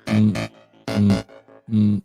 Mm, mm, mm.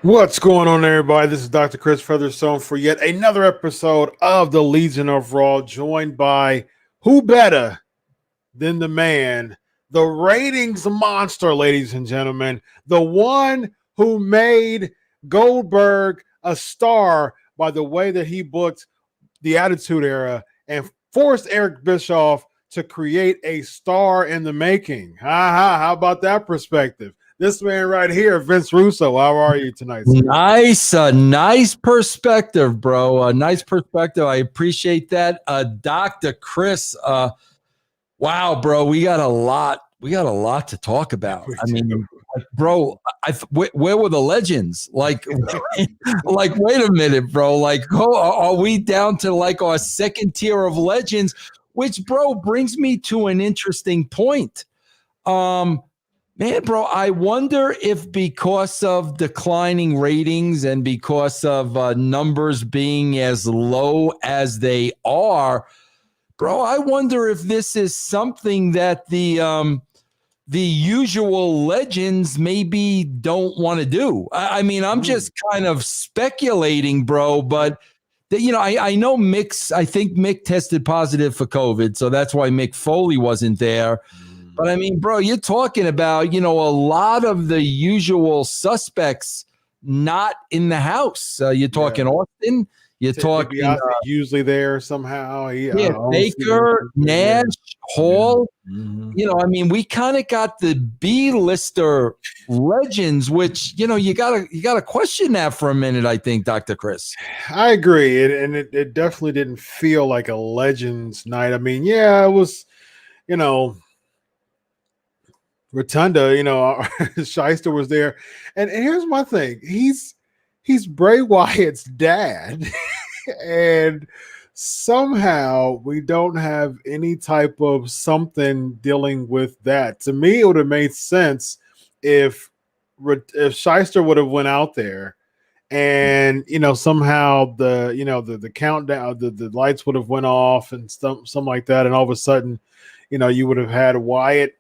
What's going on, everybody? This is Dr. Chris Featherstone for yet another episode of the Legion of Raw, joined by who better than the man, the ratings monster, ladies and gentlemen, the one who made Goldberg a star by the way that he booked the Attitude Era and forced Eric Bischoff to create a star in the making. How about that perspective? This man right here, Vince Russo. How are you tonight, sir? Nice perspective, bro. A nice perspective. I appreciate that. Dr. Chris, wow, bro, we got a lot to talk about. I mean, bro, where were the legends? Like, wait a minute, bro. Like, are we down to like our second tier of legends? Which, bro, brings me to an interesting point. Man, bro, I wonder if because of declining ratings and because of numbers being as low as they are, bro, I wonder if this is something that the usual legends maybe don't want to do. I mean, I'm just kind of speculating, bro, but I know I think Mick tested positive for COVID, so that's why Mick Foley wasn't there. But I mean, bro, you're talking about, a lot of the usual suspects not in the house. You're talking Austin. You're talking usually there somehow. Baker, Nash, Hall. I mean, we kind of got the B-lister legends, which you gotta question that for a minute. I think, Dr. Chris. I agree, it definitely didn't feel like a legends night. I mean, it was, Rotunda, Shyster was there. And here's my thing. He's Bray Wyatt's dad. And somehow we don't have any type of something dealing with that. To me, it would have made sense if Shyster would have went out there and somehow the countdown, the lights would have went off and something like that, and all of a sudden, you would have had Wyatt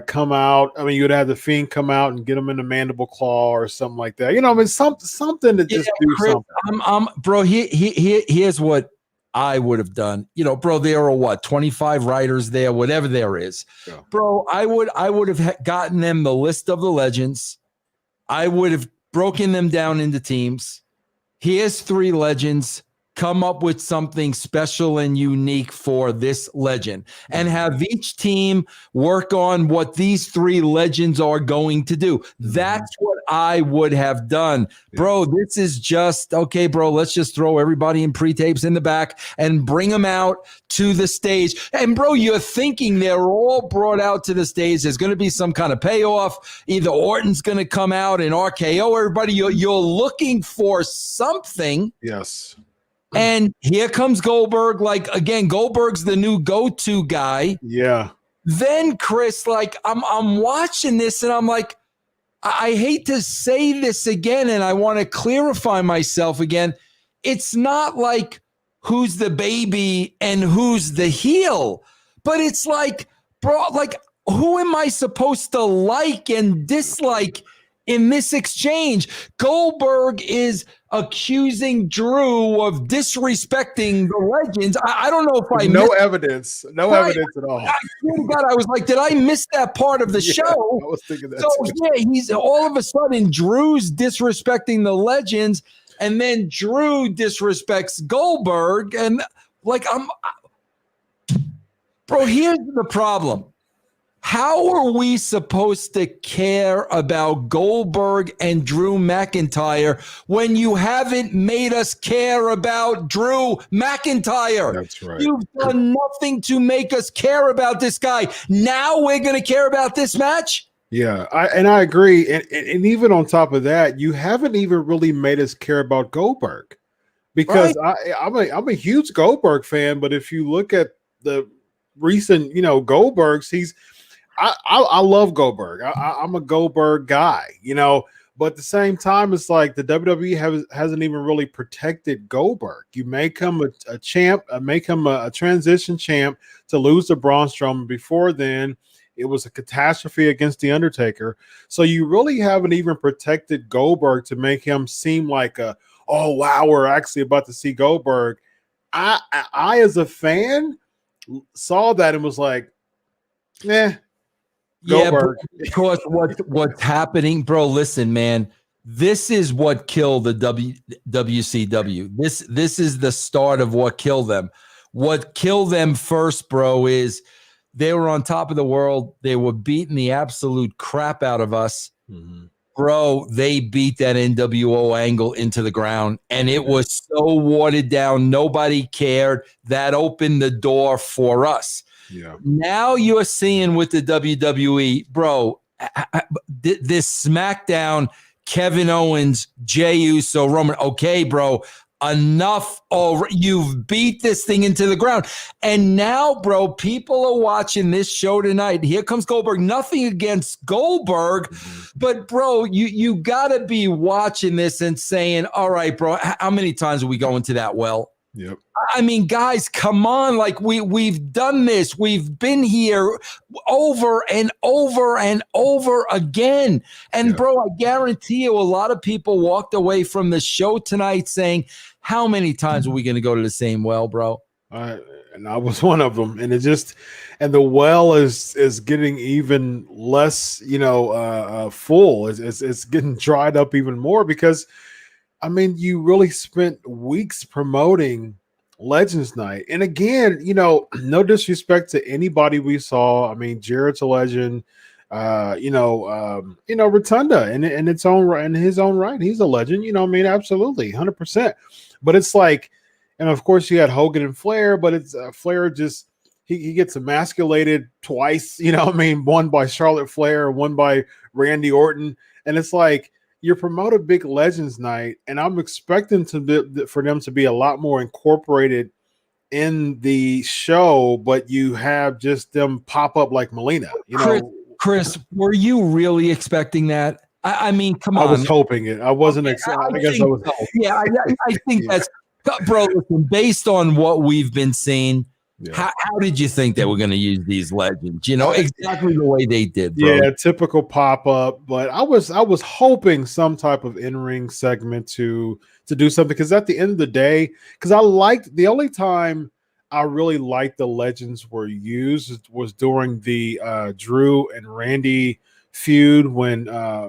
come out. I mean, you'd have the Fiend come out and get him in the mandible claw or something like that. I mean, something to just do Chris, something. Bro, here's what I would have done. Bro, there are 25 writers there, whatever there is. Yeah. Bro, I would have gotten them the list of the legends. I would have broken them down into teams. Here's 3 legends. come up with something special and unique for this legend and have each team work on what these three legends are going to do. That's what I would have done. Bro, this is just, okay, bro, let's just throw everybody in pre-tapes in the back and bring them out to the stage. And, bro, you're thinking they're all brought out to the stage. There's going to be some kind of payoff. Either Orton's going to come out and RKO everybody. You're looking for something. Yes. And here comes Goldberg. Like, again, Goldberg's the new go-to guy. Yeah. Then, Chris, like, I'm watching this and I'm like, I hate to say this again, and I want to clarify myself again. It's not like who's the baby and who's the heel, but it's like, bro, like, who am I supposed to like and dislike in this exchange? Goldberg is accusing Drew of disrespecting the legends. I don't know if I no missed evidence at all. I swear to God, I was like, did I miss that part of the show? I was thinking that. So yeah, he's all of a sudden Drew's disrespecting the legends, and then Drew disrespects Goldberg, and like bro, here's the problem. How are we supposed to care about Goldberg and Drew McIntyre when you haven't made us care about Drew McIntyre? That's right. You've done nothing to make us care about this guy. Now we're going to care about this match? Yeah, I agree. And even on top of that, you haven't even really made us care about Goldberg, because I'm a huge Goldberg fan. But if you look at the recent, Goldbergs, I love Goldberg. I'm a Goldberg guy, but at the same time, it's like the WWE hasn't even really protected Goldberg. You make him a champ, make him a transition champ to lose to Braun Strowman. Before then, it was a catastrophe against The Undertaker. So you really haven't even protected Goldberg to make him seem like oh, wow, we're actually about to see Goldberg. I as a fan, saw that and was like, Goldberg. Yeah, but of course, what's happening, bro? Listen, man, this is what killed the WCW. This is the start of what killed them. What killed them first, bro, is they were on top of the world. They were beating the absolute crap out of us. Mm-hmm. Bro, they beat that NWO angle into the ground, and it was so watered down. Nobody cared. That opened the door for us. Yeah. Now you're seeing with the WWE, bro, this SmackDown, Kevin Owens, Jey Uso, Roman. Okay, bro, enough. You've beat this thing into the ground. And now, bro, people are watching this show tonight. Here comes Goldberg. Nothing against Goldberg, but, bro, you got to be watching this and saying, all right, bro, how many times are we going to that well? Yep. I mean, guys, come on. Like, we've done this. We've been here over and over and over again. And, bro, I guarantee you a lot of people walked away from the show tonight saying, how many times are we going to go to the same well, bro? And I was one of them. And and the well is getting even less, full. It's getting dried up even more because, I mean, you really spent weeks promoting Legends Night. And again, no disrespect to anybody we saw. I mean, Jarrett's a legend. Rotunda in its own right, in his own right, he's a legend. I mean, absolutely, 100%. But it's like, and of course you had Hogan and Flair, but it's Flair just he gets emasculated twice. One by Charlotte Flair, one by Randy Orton, and it's like, you promote a big Legends Night, and I'm expecting for them to be a lot more incorporated in the show, but you have just them pop up like Melina. Chris, were you really expecting that? I mean, come on. I was hoping it. I wasn't. I guess I was. Yeah, I think that's, bro. Listen, based on what we've been seeing. Yeah. How did you think they were going to use these legends? Exactly the way they did, bro. Yeah, typical pop-up. But I was hoping some type of in-ring segment to do something, because at the end of the day, because the only time I really liked the legends were used was during the Drew and Randy feud when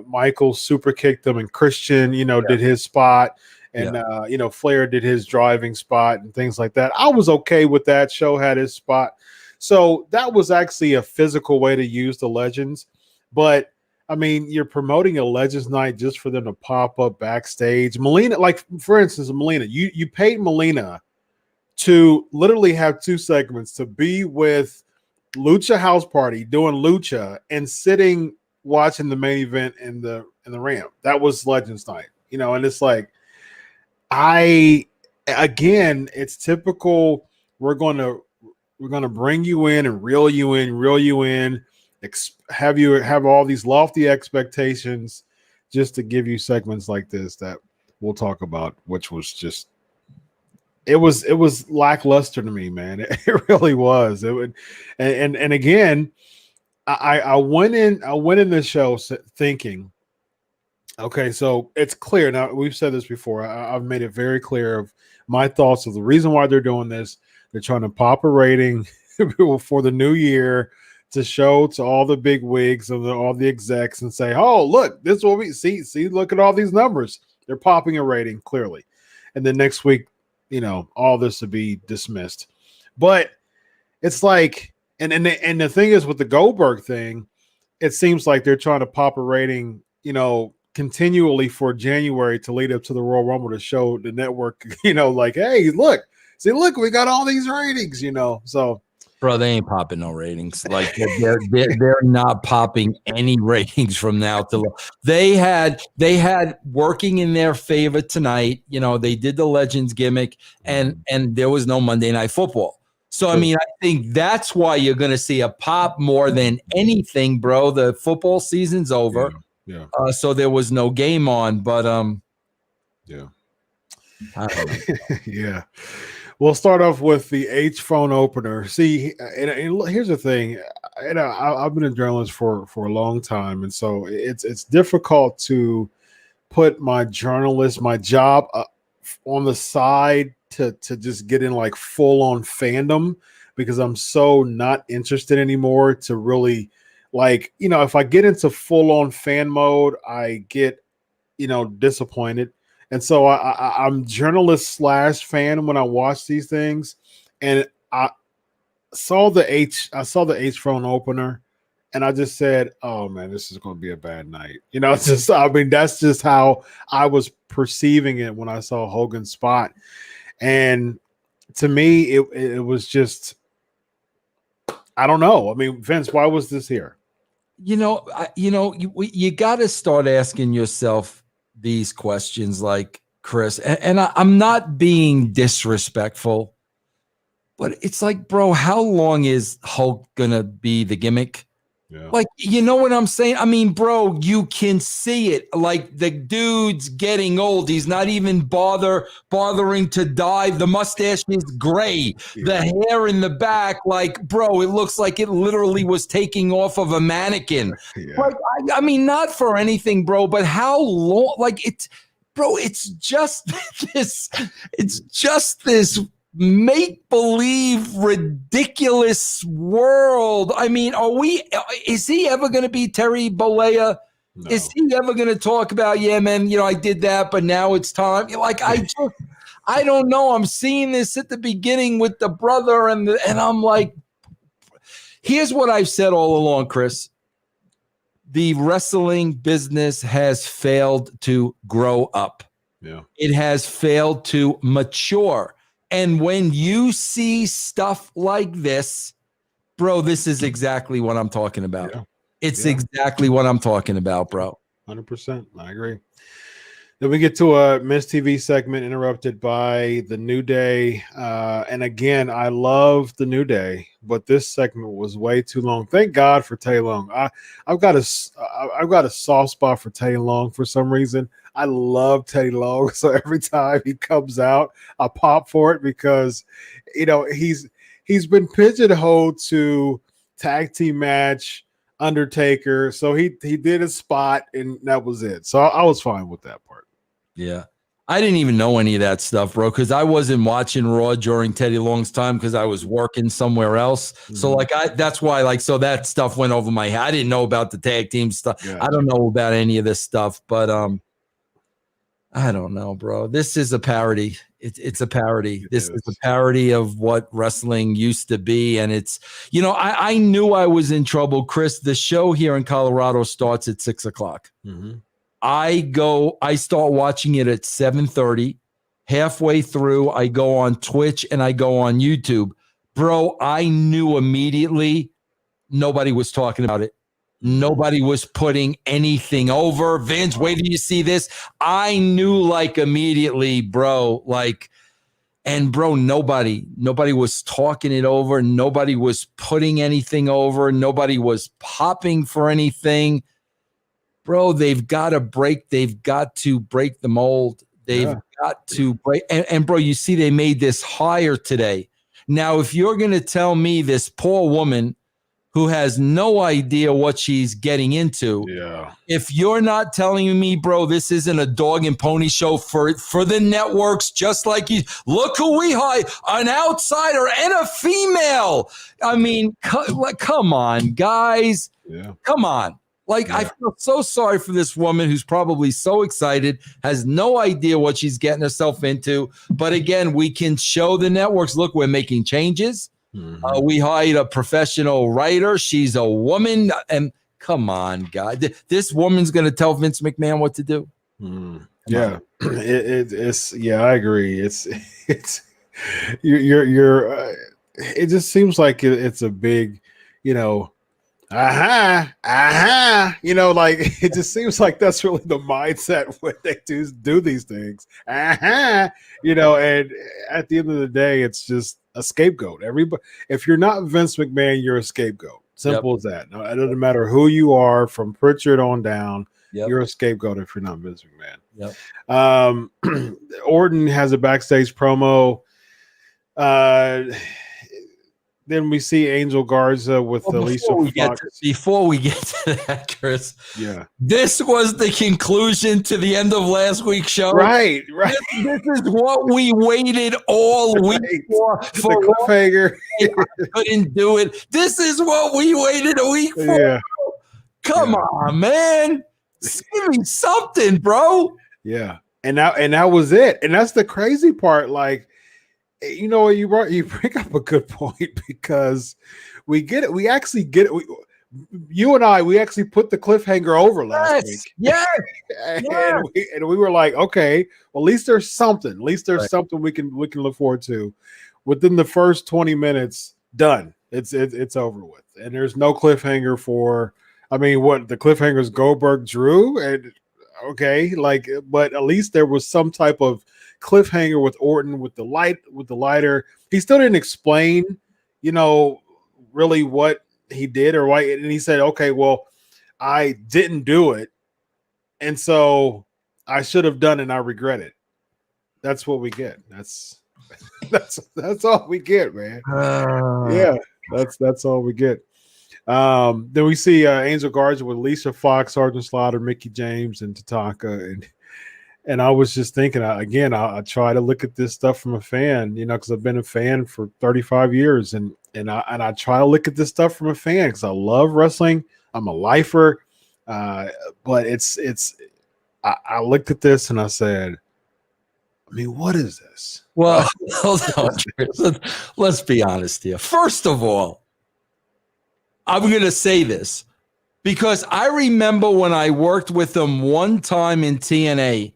Michael super kicked them and Christian, did his spot. and Flair did his driving spot and things like that. I was okay with that. Show had his spot, so that was actually a physical way to use the legends. But I mean, you're promoting a Legends Night just for them to pop up backstage. Melina, like for instance, Melina, you paid Melina to literally have 2 segments, to be with Lucha House Party doing Lucha and sitting watching the main event in the Ram. That was Legends Night, and it's like, it's typical. We're gonna bring you in and reel you in, have all these lofty expectations just to give you segments like this that we'll talk about, which was just, it was lackluster to me, man. It really was. And again, I went in this show thinking, okay, so it's clear now. We've said this before. I've made it very clear of my thoughts of the reason why they're doing this. They're trying to pop a rating for the new year, to show to all the big wigs and all the execs and say, oh, look, this is what we see, look at all these numbers. They're popping a rating clearly. And then next week, all this to be dismissed. But it's like, and the thing is with the Goldberg thing, it seems like they're trying to pop a rating, continually for January to lead up to the Royal Rumble, to show the network, like, hey, look, we got all these ratings, so. Bro, they ain't popping no ratings. Like they're not popping any ratings from now to. They had working in their favor tonight. They did the Legends gimmick, and there was no Monday Night Football. So I mean, I think that's why you're going to see a pop more than anything, bro. The football season's over. Yeah. So there was no game on, but yeah. I don't know. Yeah. We'll start off with the H-phone opener. See, and here's the thing. I've been a journalist for a long time, and so it's difficult to put my job on the side to just get in like full-on fandom, because I'm so not interested anymore to really, like, if I get into full-on fan mode, I get, disappointed. And so I'm journalist / fan when I watch these things, and I saw the H-phone opener, and I just said, "Oh man, this is going to be a bad night." It's just, I mean, that's just how I was perceiving it when I saw Hogan's spot, and to me, it was just, I don't know. I mean, Vince, why was this here? You got to start asking yourself these questions, like, Chris, and I'm not being disrespectful, but it's like, bro, how long is Hulk gonna be the gimmick? Yeah. Like, you know what I'm saying? I mean, bro, you can see it. Like, the dude's getting old. He's not even bothering to dye. The mustache is gray. Yeah. The hair in the back, like, bro, it looks like it literally was taking off of a mannequin. Yeah. Like, I mean, not for anything, bro, but how long? Like, it's just this make-believe ridiculous world. I mean, is he ever going to be Terry Bollea? No. Is he ever going to talk about, yeah, man, I did that, but now it's time? Like, I don't know. I'm seeing this at the beginning with the brother, and I'm like, here's what I've said all along, Chris. The wrestling business has failed to grow up. Yeah. It has failed to mature. And when you see stuff like this, bro, this is exactly what I'm talking about. Yeah. It's exactly what I'm talking about, bro. 100%. I agree. Then we get to a Miss TV segment interrupted by the New Day. And again, I love the New Day, but this segment was way too long. Thank God for Tay Long. I've got a soft spot for Tay Long for some reason. I love Tay Long, so every time he comes out, I pop for it, because he's been pigeonholed to tag team match Undertaker, so he did a spot and that was it. So I was fine with that part. Yeah, I didn't even know any of that stuff, bro, because I wasn't watching Raw during Teddy Long's time because I was working somewhere else. Mm-hmm. So that's why so that stuff went over my head. I didn't know about the tag team stuff. Gotcha. I don't know about any of this stuff, but I don't know, bro. This is a parody. It's a parody. This is a is. parody of what wrestling used to be. And it's, I knew I was in trouble, Chris. The show here in Colorado starts at 6:00. Mm-hmm. I start watching it at 7:30. Halfway through, I go on Twitch and I go on YouTube. Bro, I knew immediately nobody was talking about it. Nobody was putting anything over. Vince, wait till you see this. I knew like immediately, bro, nobody was talking it over. Nobody was putting anything over. Nobody was popping for anything. Bro, they've got to break the mold. They've got to break. And bro, you see, they made this hire today. Now, if you're going to tell me this poor woman who has no idea what she's getting into, if you're not telling me, bro, this isn't a dog and pony show for the networks, just like you, look who we hired, an outsider and a female. I mean, come on, guys. Yeah. Come on. I feel so sorry for this woman who's probably so excited, has no idea what she's getting herself into. But again, we can show the networks, look, we're making changes. Mm-hmm. We hired a professional writer. She's a woman. And come on, guys. This woman's going to tell Vince McMahon what to do. Yeah. I agree. You're it just seems like it's a big, it just seems like that's really the mindset when they do these things. And at the end of the day, it's just a scapegoat. Everybody, if you're not Vince McMahon, you're a scapegoat. Simple as that. No, it doesn't matter who you are, from Pritchard on down. You're a scapegoat if you're not Vince McMahon. Orton has a backstage promo. Then we see Angel Garza with Alicia Fox. Before we get to that, Chris, this was the conclusion to the end of last week's show. Right. This is what we waited all week for. The cliffhanger. I couldn't do it. This is what we waited a week for. Yeah. Come on, man. Give me something, bro. Yeah. And that was it. And that's the crazy part. You bring up a good point, because we get it. We actually get it. You and I actually put the cliffhanger over last week. Yes. And we were like, okay, well, at least there's something. At least there's something we can look forward to. Within the first 20 minutes, done. It's over with. And there's no cliffhanger for. I mean, what the cliffhanger is Goldberg Drew, and but at least there was some type of cliffhanger with Orton with the lighter. He still didn't explain, really what he did or why. And he said, okay, well, I didn't do it, and so I should have done it, and I regret it. That's what we get. That's all we get, man. That's all we get. Then we see Angel Garza with Alicia Fox, Sergeant Slaughter, Mickey James, and Tatanka, and I was just thinking, I try to look at this stuff from a fan, because I've been a fan for 35 years, and I try to look at this stuff from a fan because I love wrestling. I'm a lifer, but I looked at this and I said, I mean, what is this? Well, hold on, let's be honest here. First of all, I'm going to say this because I remember when I worked with them one time in TNA,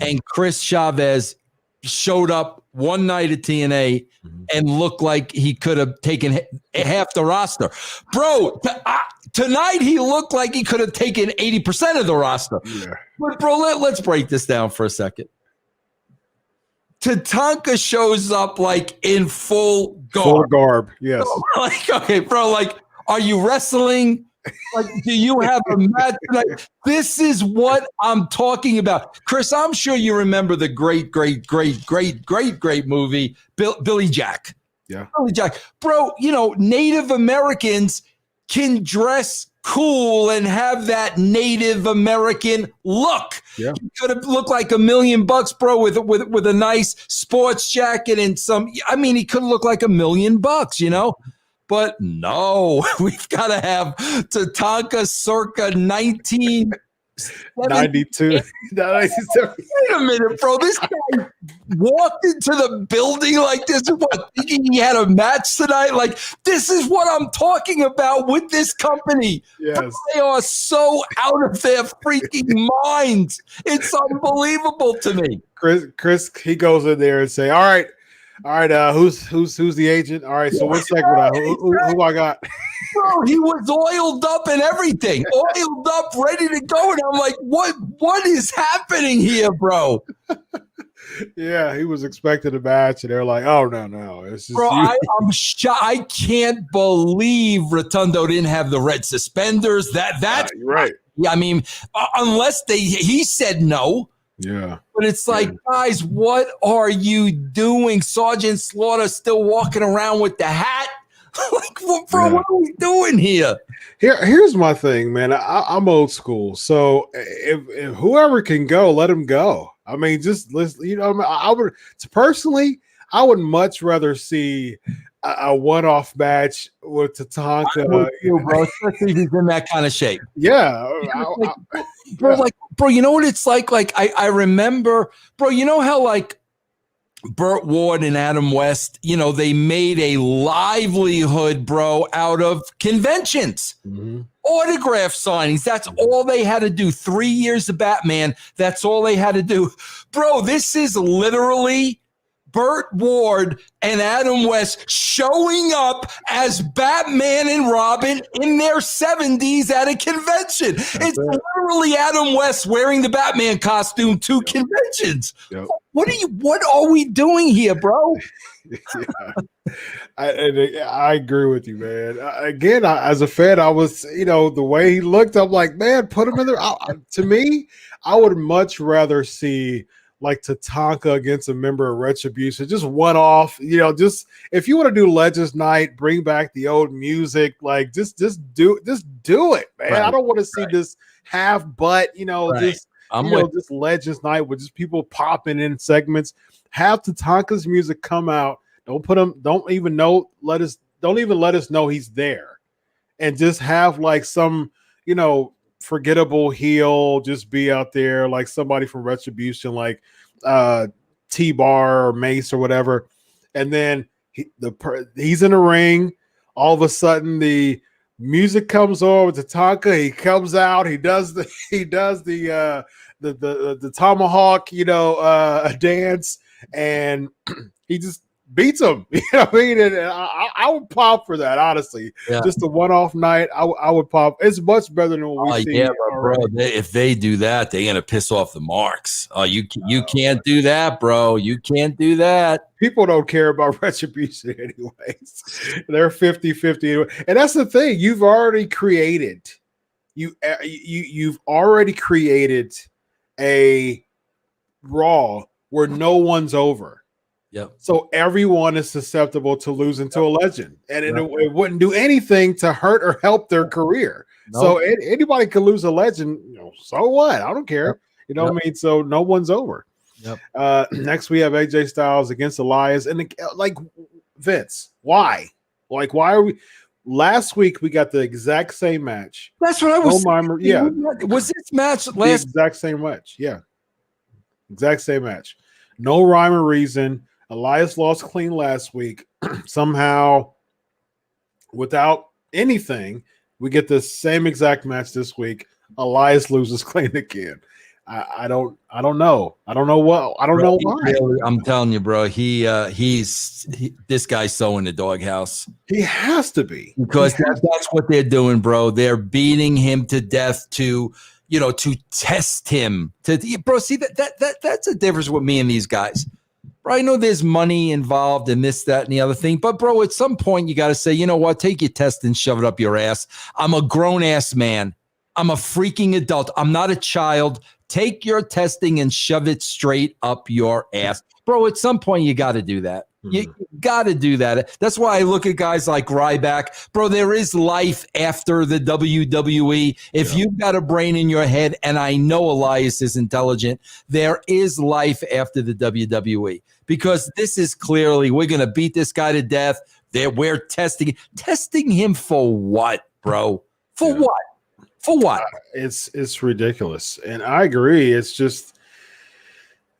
and Chris Chavez showed up one night at TNA and looked like he could have taken half the roster. Bro, tonight he looked like he could have taken 80% of the roster. Yeah. But, bro, let's break this down for a second. Tatanka shows up in full garb. Full garb, yes. Okay, bro, are you wrestling? Do you have a match tonight? This is what I'm talking about. Chris, I'm sure you remember the great movie, Billy Jack. Yeah. Billy Jack. Bro, Native Americans can dress cool and have that Native American look. Yeah. He could have looked like $1 million, bro, with a nice sports jacket and he could look like $1 million, But no, we've got to have Tatanka circa 19 92. Wait a minute, bro. This guy walked into the building like this, what, thinking he had a match tonight? Like, this is what I'm talking about with this company. Yes. They are so out of their freaking minds. It's unbelievable to me. Chris, he goes in there and say, all right, who's the agent? All right, so one second, who I got? Bro, he was oiled up and everything, oiled up, ready to go. And I'm like, what is happening here, bro? Yeah, he was expecting a match, and they're like, "Oh no, it's just." Bro, I'm shocked. I can't believe Rotundo didn't have the red suspenders. That's right. Yeah, I mean, unless he said no. Yeah, but it's like, guys, what are you doing? Sergeant Slaughter still walking around with the hat. Like, bro, what are we doing here? Here's my thing, man. I'm old school, so if whoever can go, let him go. I mean, just listen. You know, I would personally, I would much rather see a one-off match with Tatanka, bro. Especially if he's in that kind of shape. Yeah, bro. You know what it's like? Like I remember, bro. You know how like Burt Ward and Adam West, you know, they made a livelihood, bro, out of conventions, autograph signings. That's all they had to do. 3 years of Batman. That's all they had to do. Bro, this is literally Burt Ward and Adam West showing up as Batman and Robin in their 70s at a convention. It's literally Adam West wearing the Batman costume to conventions. Yep. What are we doing here, bro? I agree with you, man. Again, as a fan, I was, you know, the way he looked, I'm like, man, put him in there. To me, I would much rather see like Tatanka against a member of Retribution, just one off, you know, just if you want to do Legends Night, bring back the old music, like just do it, man. Right. I don't want to see this half butt, you know, just Legends Night with just people popping in segments. Have Tatanka's music come out. Don't even let us know he's there, and just have like some, you know, forgettable heel just be out there, like somebody from Retribution, like T-Bar or Mace or whatever, and then he's in the ring. All of a sudden, the music comes on with Tatanka. He comes out. He does the tomahawk, you know, dance, and he just beats him. You know what I mean? And I would pop for that, honestly. Yeah. Just a one-off night, I would pop. It's much better than what we see. Yeah, bro. If they do that, they're gonna piss off the marks. Oh, you can't do that, bro. You can't do that. People don't care about Retribution anyways. They're 50-50. And that's the thing. You've already created a Raw where no one's over. Yep. So everyone is susceptible to losing to a legend, and it wouldn't do anything to hurt or help their career. Nope. So anybody could lose a legend. You know, so what? I don't care. Yep. You know what I mean? So no one's over. Yep. Next, we have AJ Styles against Elias, and like Vince, why? Like, why are we? Last week we got the exact same match. That's what I was. Was this match the exact same match? Yeah, exact same match. No rhyme or reason. Elias lost clean last week. Somehow, without anything, we get the same exact match this week. Elias loses clean again. I don't know. I don't know what. I don't know why. I'm telling you, bro. This guy's so in the doghouse. He has to be, because that's what they're doing, bro. They're beating him to death to test him. Bro, see that's the difference with me and these guys. Bro, I know there's money involved in this, that, and the other thing, but bro, at some point you got to say, you know what? Take your test and shove it up your ass. I'm a grown ass man. I'm a freaking adult. I'm not a child. Take your testing and shove it straight up your ass. Bro, at some point you got to do that. You got to do that. That's why I look at guys like Ryback. Bro, there is life after the WWE. If you've got a brain in your head, and I know Elias is intelligent, there is life after the WWE. Because this is clearly, we're going to beat this guy to death. We're testing him for what, bro? For what? For what? It's ridiculous. And I agree. It's just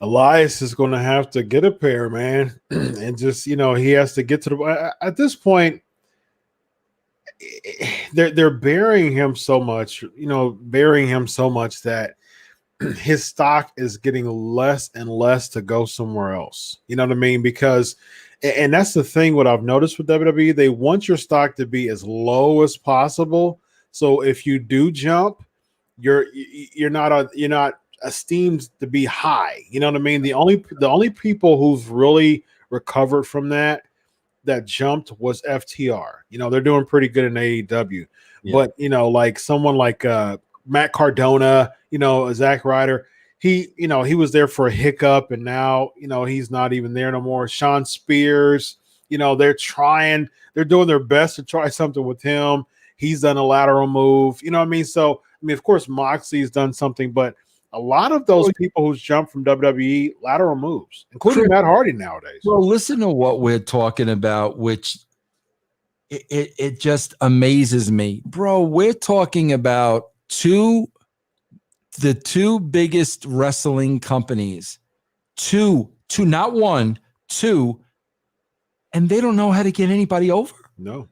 Elias is going to have to get a pair, man. And just, he has to get to the at this point, they're burying him so much, that his stock is getting less and less to go somewhere else. You know what I mean? Because, and that's the thing, what I've noticed with WWE, they want your stock to be as low as possible. So if you do jump, you're not esteemed to be high. You know what I mean? The only people who've really recovered from that jumped was FTR. They're doing pretty good in AEW. Yeah. But like someone like Matt Cardona, Zack Ryder, he was there for a hiccup, and now he's not even there no more. Sean Spears, they're doing their best to try something with him. He's done a lateral move, you know what I mean? So of course Moxley's done something, but a lot of those people who's jumped from WWE, lateral moves, including Matt Hardy nowadays. Well, listen to what we're talking about, which it just amazes me. Bro, we're talking about the two biggest wrestling companies, two, not one, two, and they don't know how to get anybody over. No.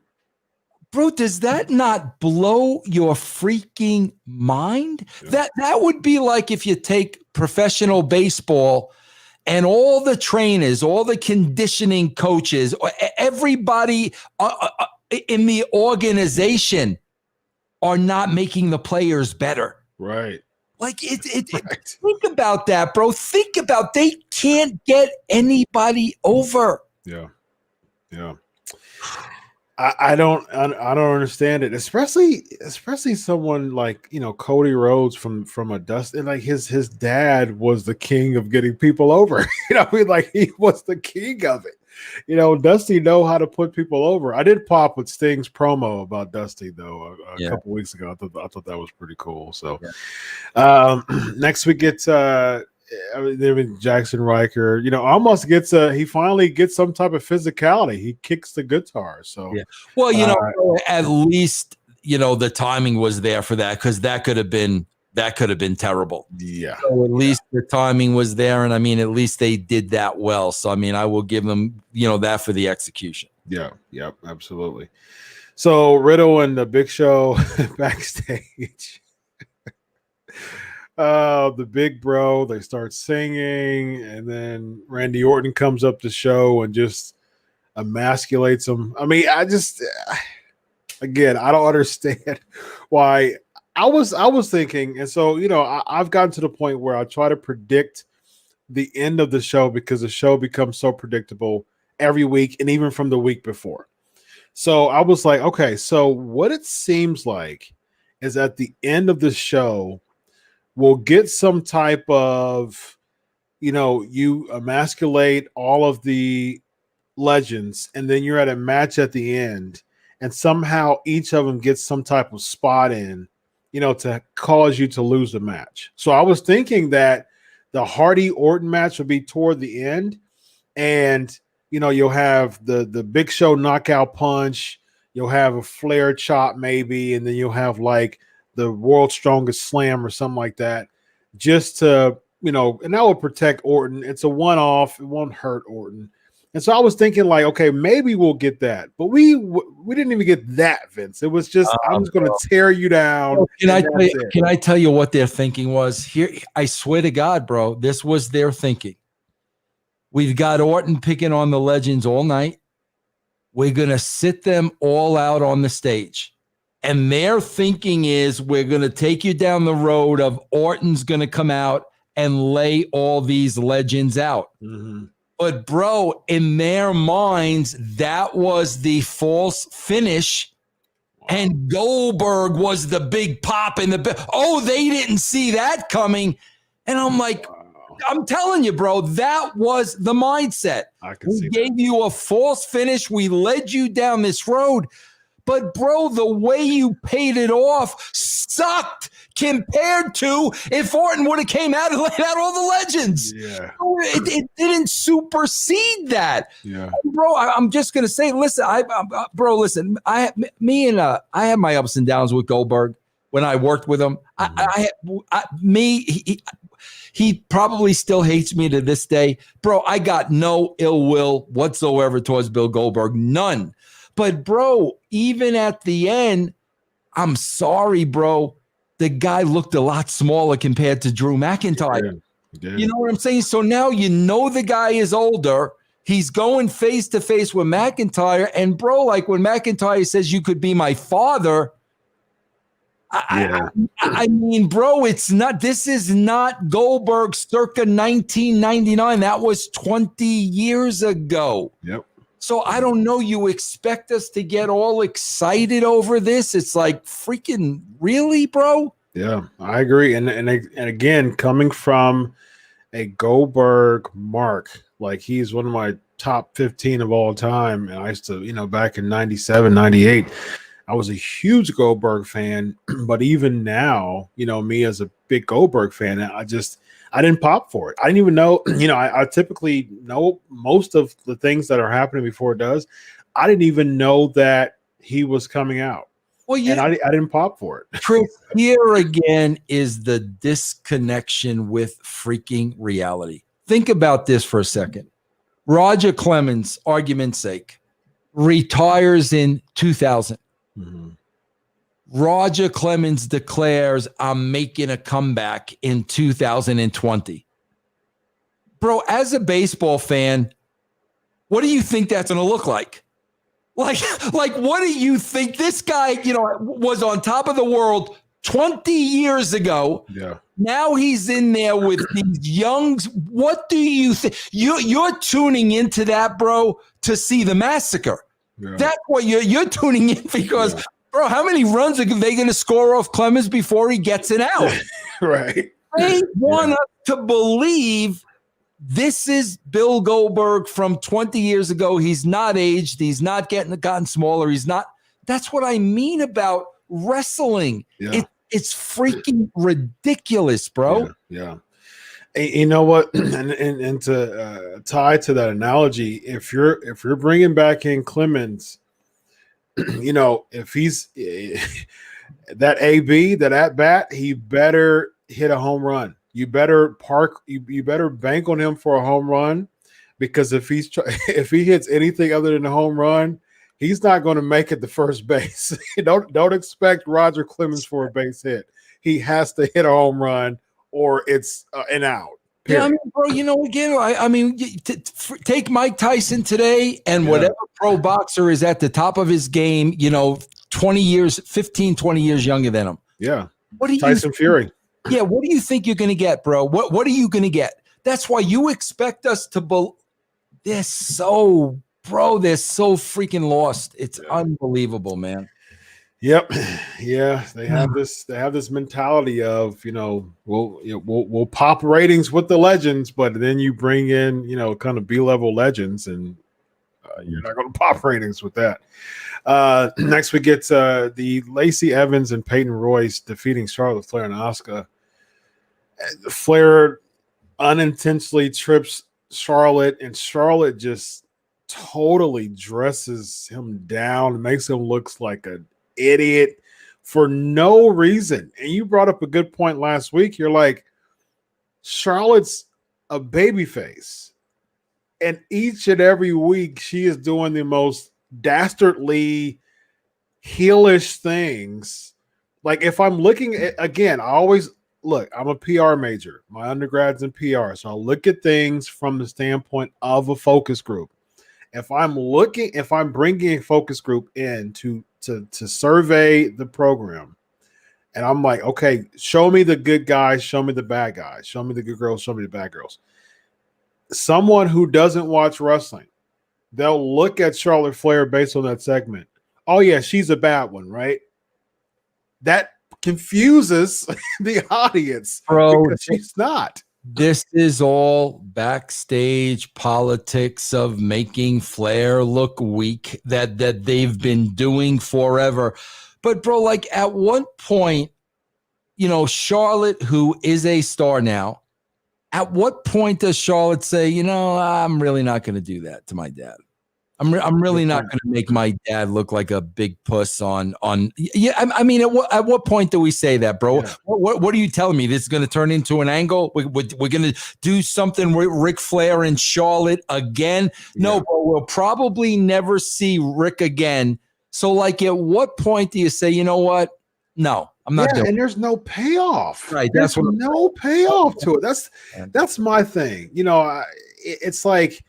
Bro, does that not blow your freaking mind? Yeah. That would be like if you take professional baseball and all the trainers, all the conditioning coaches, everybody in the organization are not making the players better. Right. Like right. Think about that, bro. Think about they can't get anybody over. Yeah. Yeah. I don't understand it, especially someone like Cody Rhodes from a Dusty, like his dad was the king of getting people over. Like he was the king of it. Dusty know how to put people over. I did pop with Sting's promo about Dusty though a couple weeks ago. I thought that was pretty cool. So next we get Jackson Riker, almost gets he finally gets some type of physicality. He kicks the guitar. So well, at least the timing was there for that, because that could have been terrible. Yeah. So at least the timing was there, and at least they did that well. So I will give them that for the execution. Yeah. Yep. Absolutely. So Riddle and the Big Show backstage. The big bro, they start singing, and then Randy Orton comes up the show and just emasculates him. Again, I don't understand why. I was thinking, and so I've gotten to the point where I try to predict the end of the show, because the show becomes so predictable every week, and even from the week before. So I was like, okay, so what it seems like is at the end of the show, we'll get some type of, you emasculate all of the legends, and then you're at a match at the end, and somehow each of them gets some type of spot in, to cause you to lose the match. So I was thinking that the Hardy Orton match would be toward the end, and you'll have the Big Show knockout punch, you'll have a Flair chop maybe, and then you'll have like the World's Strongest Slam or something like that, just to, and that would protect Orton. It's a one-off. It won't hurt Orton. And so I was thinking like, okay, maybe we'll get that. But we didn't even get that, Vince. It was just, I'm just going to tear you down. Can I tell you what their thinking was? Here, I swear to God, bro, this was their thinking. We've got Orton picking on the legends all night. We're going to sit them all out on the stage. And their thinking is, we're going to take you down the road of Orton's going to come out and lay all these legends out. Mm-hmm. But, bro, in their minds, that was the false finish. Wow. And Goldberg was the big pop in the – oh, they didn't see that coming. And I'm like, wow. I'm telling you, bro, that was the mindset. I can see we gave you a false finish. We led you down this road. But, bro, the way you paid it off sucked compared to if Orton would have came out and laid out all the legends. Yeah. It didn't supersede that. Yeah. Bro, I'm just going to say, listen, listen, I have my ups and downs with Goldberg. when I worked with him. He probably still hates me to this day. Bro, I got no ill will whatsoever towards Bill Goldberg. None. But, bro, even at the end, I'm sorry, bro. The guy looked a lot smaller compared to Drew McIntyre. Yeah. You know what I'm saying? So now you know the guy is older. He's going face to face with McIntyre. And, bro, like when McIntyre says you could be my father, I mean, bro, this is not Goldberg circa 1999. That was 20 years ago. Yep. So I don't know. You expect us to get all excited over this? It's like freaking really, bro? Yeah, I agree. And again, coming from a Goldberg mark, like he's one of my top 15 of all time. And I used to, back in 97, 98, I was a huge Goldberg fan. But even now, me as a big Goldberg fan, I didn't pop for it. I didn't even know, I typically know most of the things that are happening before it does. I didn't even know that he was coming out. Well, yeah. And I didn't pop for it. Chris, here again is the disconnection with freaking reality. Think about this for a second. Roger Clemens, argument's sake, retires in 2000. Mm-hmm. Roger Clemens declares, I'm making a comeback in 2020. Bro, as a baseball fan, what do you think that's going to look like? Like, what do you think? This guy, was on top of the world 20 years ago. Yeah. Now he's in there with these youngs. What do you think? You're tuning into that, bro, to see the massacre. Yeah. That's what you're tuning in because, bro, how many runs are they going to score off Clemens before he gets it out? Right. They want us to believe this is Bill Goldberg from 20 years ago. He's not aged. He's not gotten smaller. He's not. That's what I mean about wrestling. Yeah. It's freaking ridiculous, bro. Yeah. You know what? And to tie to that analogy, if you're bringing back in Clemens, if he's that AB, that at bat, he better hit a home run. You better you better bank on him for a home run, because if he hits anything other than a home run, he's not going to make it to first base. Don't expect Roger Clemens for a base hit. He has to hit a home run or it's an out. Period. Yeah, I mean, bro, again, take Mike Tyson today and whatever pro boxer is at the top of his game, 20 years younger than him. Yeah. What do you Tyson Fury. Yeah, what do you think you're going to get, bro? What are you going to get? That's why you expect us to they're so freaking lost. It's unbelievable, man. Yep. Yeah, they have this mentality of, we'll pop ratings with the legends, but then you bring in, kind of B-level legends and you're not going to pop ratings with that. Next we get the Lacey Evans and Peyton Royce defeating Charlotte Flair and Asuka. Flair unintentionally trips Charlotte, and Charlotte just totally dresses him down and makes him look like an idiot for no reason. And you brought up a good point last week. You're like, Charlotte's a babyface, and each and every week she is doing the most dastardly heelish things. Like, if I'm looking at, again, I always look, I'm a PR major. My undergrad's in PR. So I look at things from the standpoint of a focus group. If I'm bringing a focus group in to survey the program, and I'm like, okay, show me the good guys, show me the bad guys, show me the good girls, show me the bad girls. Someone who doesn't watch wrestling, they'll look at Charlotte Flair based on that segment. Oh yeah, she's a bad one, right? That confuses the audience, bro, because she's not. This is all backstage politics of making Flair look weak that they've been doing forever. But bro, like, at one point, Charlotte, who is a star now, at what point does Charlotte say, I'm really not going to do that to my dad? I'm really not going to make my dad look like a big puss on. Yeah, I mean, at what point do we say that, bro? Yeah. What are you telling me? This is going to turn into an angle? We're going to do something with Ric Flair and Charlotte again? No, bro, we'll probably never see Rick again. So, like, at what point do you say, you know what? No, I'm not doing it. And there's no payoff. Right, there's no payoff to it. That's my thing. You know, it's like,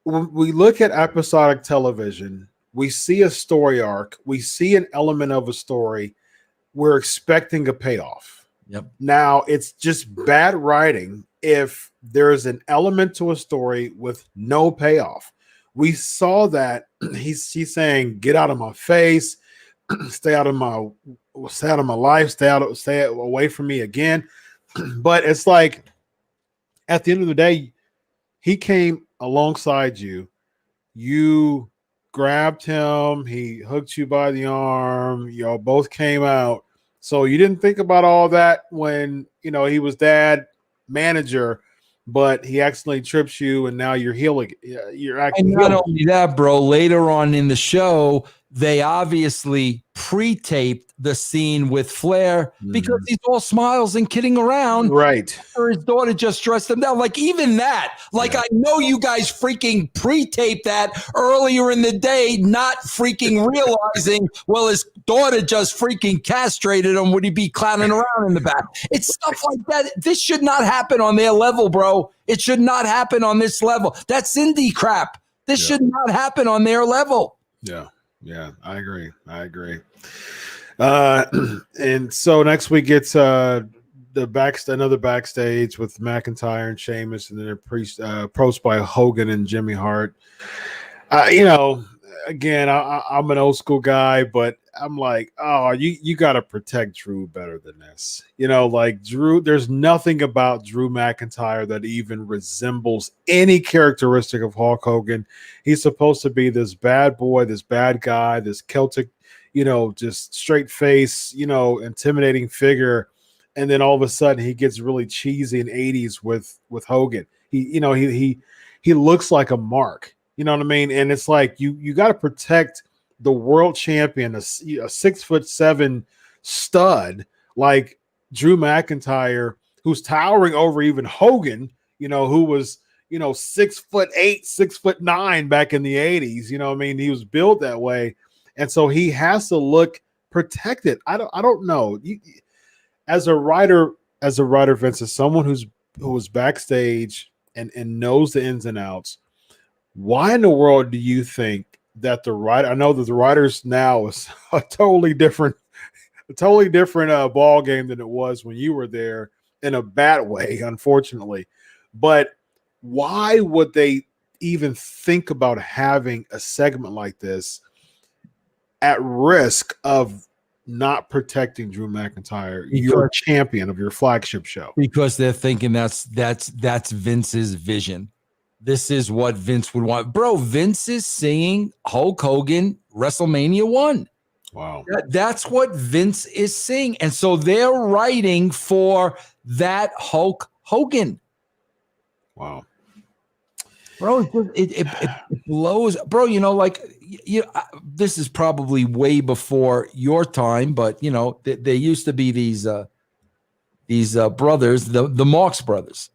when we look at episodic television, we see a story arc, we see an element of a story, we're expecting a payoff. Yep. Now, it's just bad writing if there's an element to a story with no payoff. We saw that he's saying, "Get out of my face, stay out of my life, stay away from me again." But it's like, at the end of the day, he came alongside you. You grabbed him. He hooked you by the arm. Y'all both came out. So you didn't think about all that when, you know, he was dad manager, but he accidentally trips you, and now you're healing. You're actually. And not only that, bro. Later on in the show, they obviously pre-taped the scene with Flair because he's all smiles and kidding around. Right. His daughter just dressed him down. Like, even that, like, I know you guys freaking pre-taped that earlier in the day, not freaking realizing, well, his daughter just freaking castrated him. Would he be clowning around in the back? It's stuff like that. This should not happen on their level, bro. It should not happen on this level. That's indie crap. This should not happen on their level. Yeah. Yeah, I agree. And so next week it's another backstage with McIntyre and Sheamus, and then a post by Hogan and Jimmy Hart. You know, again, I'm an old school guy, but I'm like, oh, you got to protect Drew better than this. You know, like Drew, there's nothing about Drew McIntyre that even resembles any characteristic of Hulk Hogan. He's supposed to be this bad boy, this bad guy, this Celtic, you know, just straight face, you know, intimidating figure. And then all of a sudden he gets really cheesy in 80s with Hogan. He looks like a mark, you know what I mean? And it's like, you got to protect the world champion, a 6'7" stud like Drew McIntyre, who's towering over even Hogan, you know, who was, you know, 6'8", 6'9" back in the 80s. You know what I mean? He was built that way. And so he has to look protected. I don't know. As a writer, Vince, as someone who was backstage and knows the ins and outs, why in the world do you think that I know that the writers now is a totally different ball game than it was when you were there, in a bad way, unfortunately. But why would they even think about having a segment like this at risk of not protecting Drew McIntyre, your champion of your flagship show? Because they're thinking that's Vince's vision. This is what Vince would want. Bro, Vince is seeing Hulk Hogan WrestleMania 1. Wow. That's what Vince is seeing. And so they're writing for that Hulk Hogan. Wow. Bro, it blows. Bro, you know, like, this is probably way before your time, but, you know, there used to be these brothers, the Marx brothers.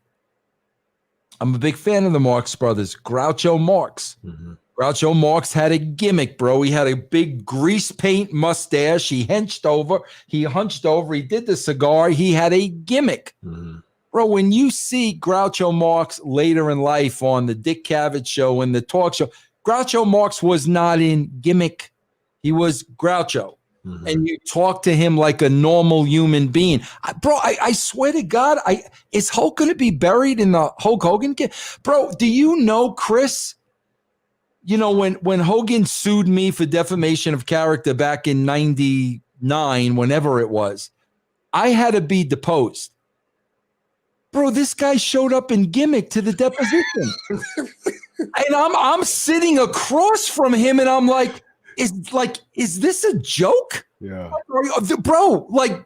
I'm a big fan of the Marx brothers. Groucho Marx. Mm-hmm. Groucho Marx had a gimmick, bro. He had a big grease paint mustache. He hunched over. He did the cigar. He had a gimmick. Mm-hmm. Bro, when you see Groucho Marx later in life on the Dick Cavett show and the talk show, Groucho Marx was not in gimmick. He was Groucho. Mm-hmm. And you talk to him like a normal human being. I swear to God, is Hulk going to be buried in the Hulk Hogan kit? Bro, do you know, Chris, you know, when Hogan sued me for defamation of character back in 99, whenever it was, I had to be deposed. Bro, this guy showed up in gimmick to the deposition. And I'm sitting across from him, and I'm like, is this a joke? Yeah. Bro, like,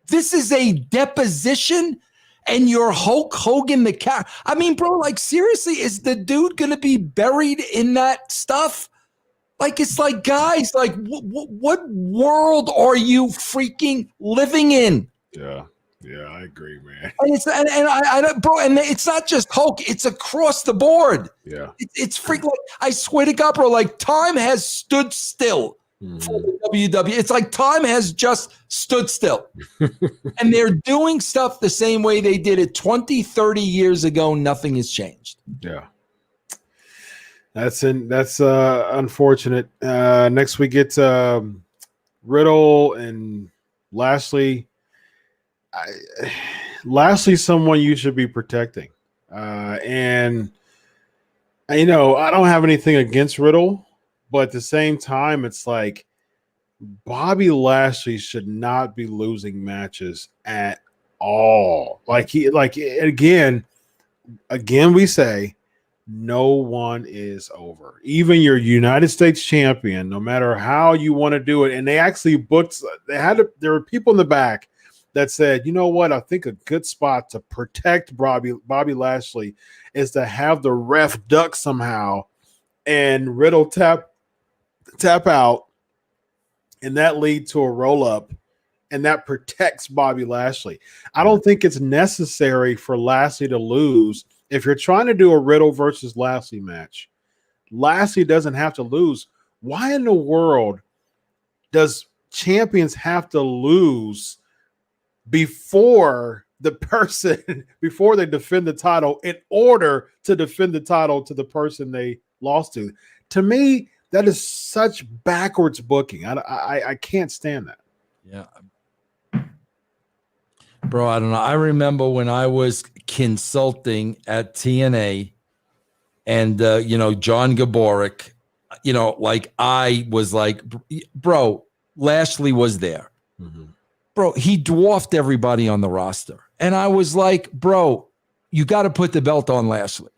this is a deposition. and you're Hulk Hogan the cat. I mean, bro, like seriously, is the dude gonna be buried in that stuff? Like, it's like, guys, like, what world are you freaking living in? Yeah, I agree, man. And it's bro, and it's not just Hulk; it's across the board. Yeah, it's freaking. Like, I swear to God, bro, like time has stood still for the WWE. It's like time has just stood still, and they're doing stuff the same way they did it 20, 30 years ago. Nothing has changed. Yeah. That's unfortunate. Next we get Riddle and Lashley. Lashley's someone you should be protecting. And I don't have anything against Riddle, but at the same time, it's like Bobby Lashley should not be losing matches at all. Again, we say, no one is over. Even your United States champion, no matter how you want to do it. And they actually booked, there were people in the back that said, you know what? I think a good spot to protect Bobby Lashley is to have the ref duck somehow and Riddle tap out, and that lead to a roll up, and that protects Bobby Lashley. I don't think it's necessary for Lashley to lose. If you're trying to do a Riddle versus Lashley match, Lashley doesn't have to lose. Why in the world does champions have to lose before they defend the title in order to defend the title to the person they lost to? To me, that is such backwards booking. I can't stand that. Yeah. Bro, I don't know. I remember when I was consulting at TNA and, John Gaborik, I was like, bro, Lashley was there. Mm-hmm. Bro, he dwarfed everybody on the roster. And I was like, bro, you got to put the belt on Lashley.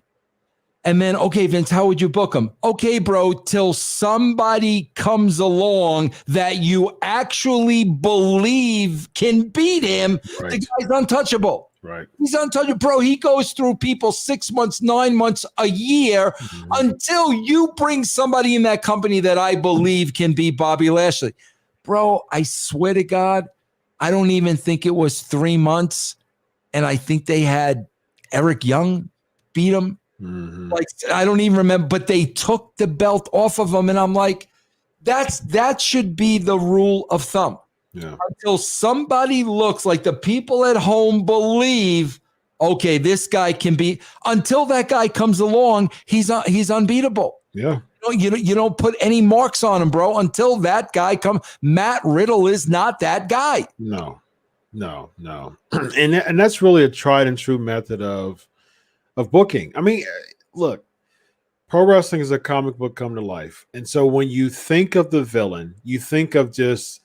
And then, okay, Vince, how would you book him? Okay, bro, till somebody comes along that you actually believe can beat him. Right. The guy's untouchable. Right. He's untouchable. Bro, he goes through people 6 months, 9 months, a year until you bring somebody in that company that I believe can beat Bobby Lashley. Bro, I swear to God, I don't even think it was 3 months. And I think they had Eric Young beat him. Mm-hmm. Like, I don't even remember, but they took the belt off of him, and I'm like, that should be the rule of thumb. Yeah. Until somebody looks like the people at home believe, okay, this guy can be. Until that guy comes along, he's unbeatable. Yeah. You don't put any marks on him, bro. Until that guy comes, Matt Riddle is not that guy. No. And that's really a tried and true method of booking. I mean, look, pro wrestling is a comic book come to life. And so when you think of the villain, you think of just,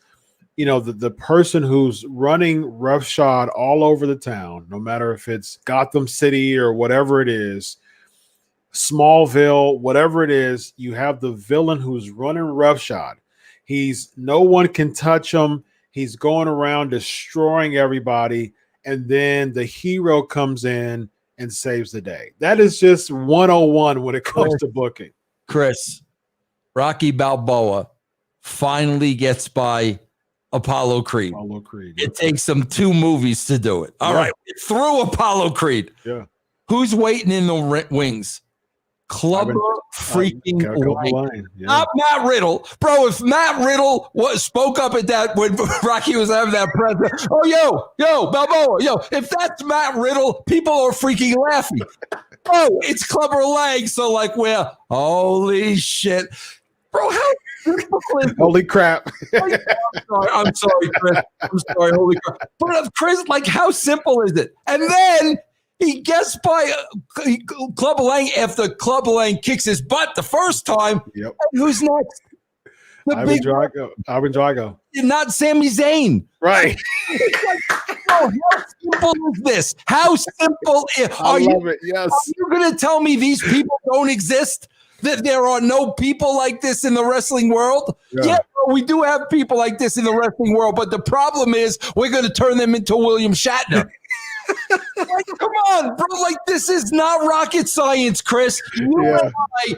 the person who's running roughshod all over the town, no matter if it's Gotham City or whatever it is, Smallville, whatever it is, you have the villain who's running roughshod. No one can touch him. He's going around destroying everybody. And then the hero comes in and saves the day. That is just 101 when it comes to booking. Chris, Rocky Balboa finally gets by Apollo Creed. It takes them 2 movies to do it. All right, through Apollo Creed. Yeah. Who's waiting in the wings? Clubber freaking Lang. Yeah. Not Matt Riddle. Bro, if Matt Riddle spoke up at that when Rocky was having that press, yo, Balboa, if that's Matt Riddle, people are freaking laughing. Oh, it's Clubber Lang. So holy shit. Bro, how holy crap. I'm sorry, Chris. I'm sorry, holy crap. But Chris, how simple is it? And then he gets by Clubber Lang after Clubber Lang kicks his butt the first time. Yep. And who's next? Ivan Drago. Not Sami Zayn. Right. How simple is this? How simple I love it. Yes. Are you going to tell me these people don't exist? That there are no people like this in the wrestling world? Yeah, we do have people like this in the wrestling world, but the problem is we're going to turn them into William Shatner. Like, come on, bro. Like, this is not rocket science, Chris.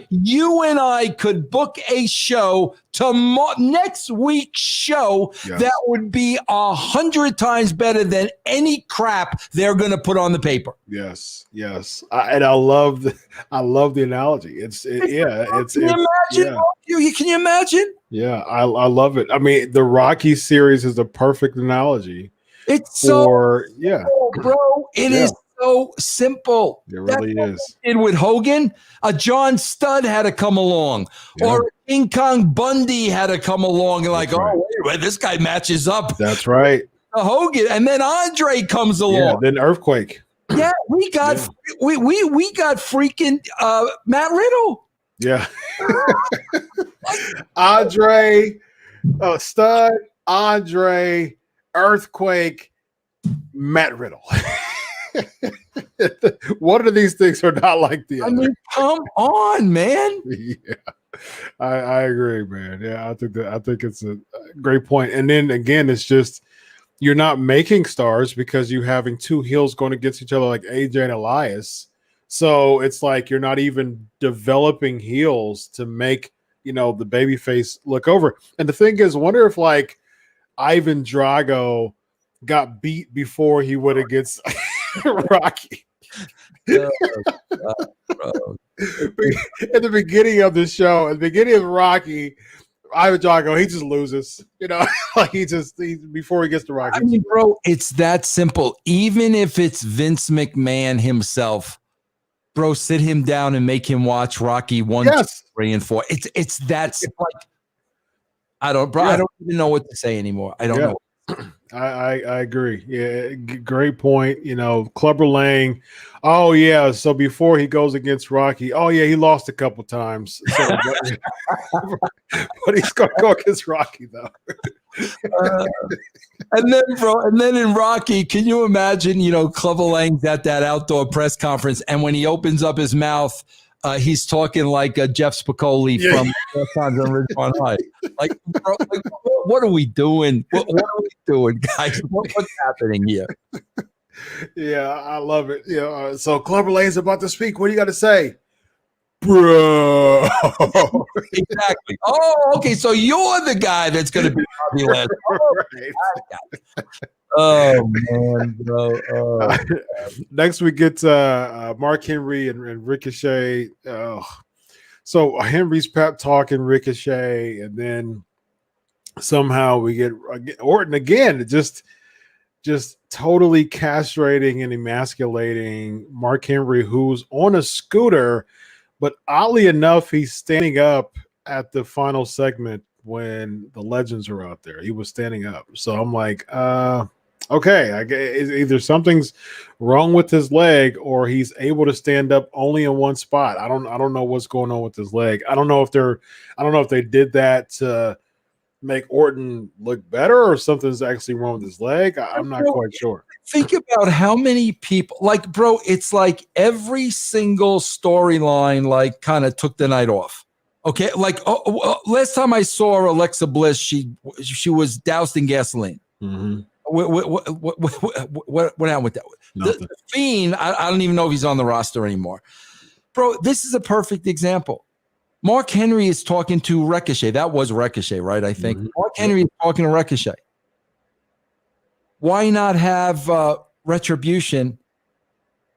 You and I could book a show next week's show that would be 100 times better than any crap they're going to put on the paper. Yes. And I love the analogy. Can you imagine? Can you imagine? Yeah, I love it. I mean, the Rocky series is a perfect analogy. It's simple, bro. It is so simple. It really is. And with Hogan, a John Studd had to come along, or King Kong Bundy had to come along, and wait, this guy matches up. That's right. Hogan, and then Andre comes along. Yeah, then Earthquake. Yeah, we got we got freaking Matt Riddle. Yeah. Andre, Stud, Andre, Earthquake, Matt Riddle. One of these things are not like the other. I mean, come on, man. Yeah, I agree, man. Yeah, I think it's a great point. And then again, it's just you're not making stars because you're having two heels going against each other like AJ and Elias. So it's like you're not even developing heels to make the babyface look over. And the thing is, I wonder if like Ivan Drago got beat before he went against Rocky. At the beginning of the show, at the beginning of Rocky, Ivan Drago, he just loses. Like he before he gets to Rocky. I mean, bro, it's that simple. Even if it's Vince McMahon himself, bro, sit him down and make him watch Rocky 1, 2, 3, and 4. It's that like I don't even know what to say anymore. I don't know. I agree. Yeah, great point. Clubber Lang. Oh yeah. So before he goes against Rocky, he lost a couple times. So, but he's gonna go against Rocky though. And then in Rocky, can you imagine? Clubber Lang's at that outdoor press conference, and when he opens up his mouth, he's talking like Jeff Spicoli from Times on Ridgemont High. Like, bro, what are we doing? What are we doing, guys? What's happening here? Yeah, I love it. So Clubber Lane's about to speak. What do you got to say, bro? Exactly. Oh, okay. So you're the guy that's going to be Bobby Lashley. Oh man, bro. Next we get Mark Henry and Ricochet. So Henry's pep talking Ricochet, and then somehow we get Orton again, just totally castrating and emasculating Mark Henry, who's on a scooter, but oddly enough, he's standing up at the final segment when the legends are out there. He was standing up, so I'm like, okay, either something's wrong with his leg or he's able to stand up only in one spot. I don't know what's going on with his leg. I don't know if they did that to make Orton look better or something's actually wrong with his leg. I'm not quite sure. Think about how many people, like, bro, it's like every single storyline like kind of took the night off. Okay, like last time I saw Alexa Bliss, she was doused in gasoline. Mm-hmm. What happened with that? The Fiend, I don't even know if he's on the roster anymore. Bro, this is a perfect example. Mark Henry is talking to Ricochet. That was Ricochet, right? I think. Mm-hmm. Mark Henry is talking to Ricochet. Why not have Retribution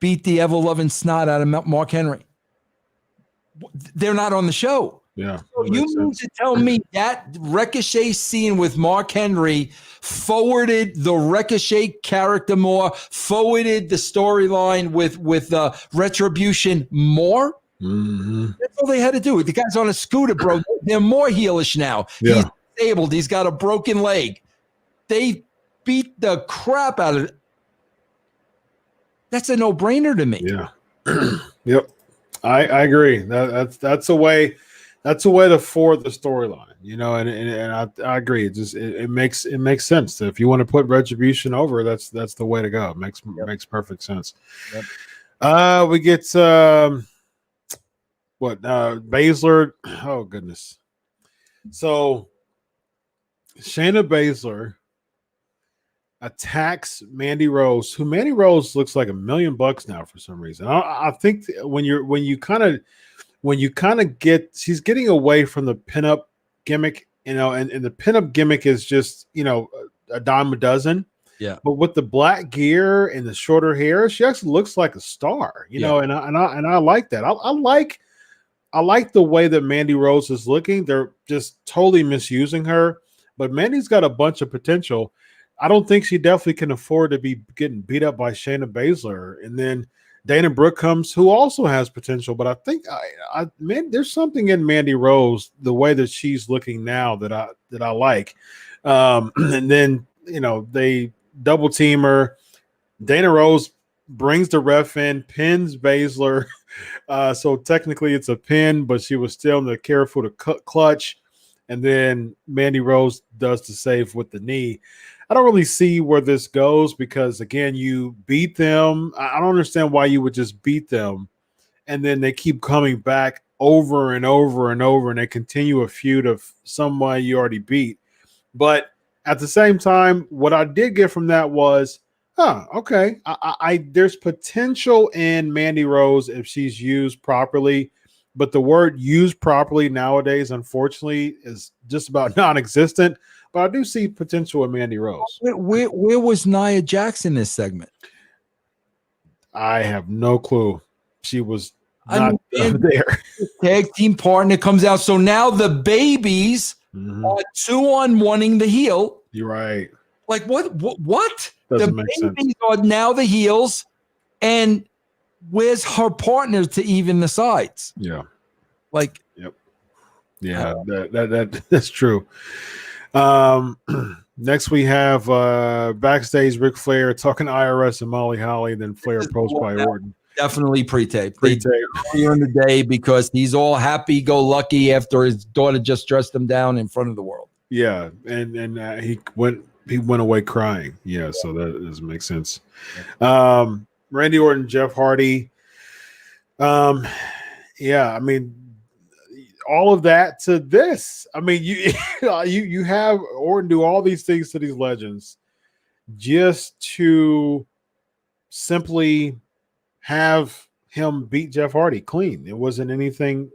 beat the ever-loving snot out of Mark Henry? They're not on the show. Yeah. So you mean to tell me that Ricochet scene with Mark Henry forwarded the Ricochet character more, forwarded the storyline with Retribution more? Mm-hmm. That's all they had to do. The guy's on a scooter, bro. They're more heelish now. Yeah. He's disabled. He's got a broken leg. They beat the crap out of it. That's a no-brainer to me. Yeah. Yep. I agree. That's a way. That's a way to forward the storyline, and I agree. It makes sense. If you want to put Retribution over, that's the way to go. It makes perfect sense. Yep. We get Basler. Oh goodness. So Shayna Basler attacks Mandy Rose, who Mandy Rose looks like $1 million now for some reason. I think when you kind of get, she's getting away from the pinup gimmick, and the pinup gimmick is just, a dime a dozen. Yeah. But with the black gear and the shorter hair, she actually looks like a star, and I like that. I like the way that Mandy Rose is looking. They're just totally misusing her, but Mandy's got a bunch of potential. I don't think she definitely can afford to be getting beat up by Shayna Basler. And then Dana Brooke comes, who also has potential. But I think there's something in Mandy Rose, the way that she's looking now, that I like. And then they double team her. Dana Rose brings the ref in, pins Basler. So technically it's a pin, but she was still in the careful to clutch. And then Mandy Rose does the save with the knee. I don't really see where this goes because, again, you beat them. I don't understand why you would just beat them and then they keep coming back over and over and over, and they continue a feud of someone you already beat. But at the same time, what I did get from that was, okay, there's potential in Mandy Rose if she's used properly. But the word used properly nowadays, unfortunately, is just about non-existent. But I do see potential in Mandy Rose. Where was Nia Jax in this segment? I have no clue. She was not there. Tag team partner comes out. So now the babies are 2-on-1ing the heel. You're right. Like what? Doesn't the make babies sense. are now the heels, and where's her partner to even the sides? Yeah. Like. Yep. Yeah, that's true. Next we have backstage Ric Flair talking IRS and Molly Holly, then Flair post by Orton. Definitely pre-tape. Pre-tape. Earlier in the day because he's all happy-go-lucky after his daughter just dressed him down in front of the world. Yeah, and he went away crying. Yeah, so that doesn't make sense. Randy Orton, Jeff Hardy. Yeah, I mean, all of that to this. I mean, you have Orton do all these things to these legends just to simply have him beat Jeff Hardy clean. It wasn't anything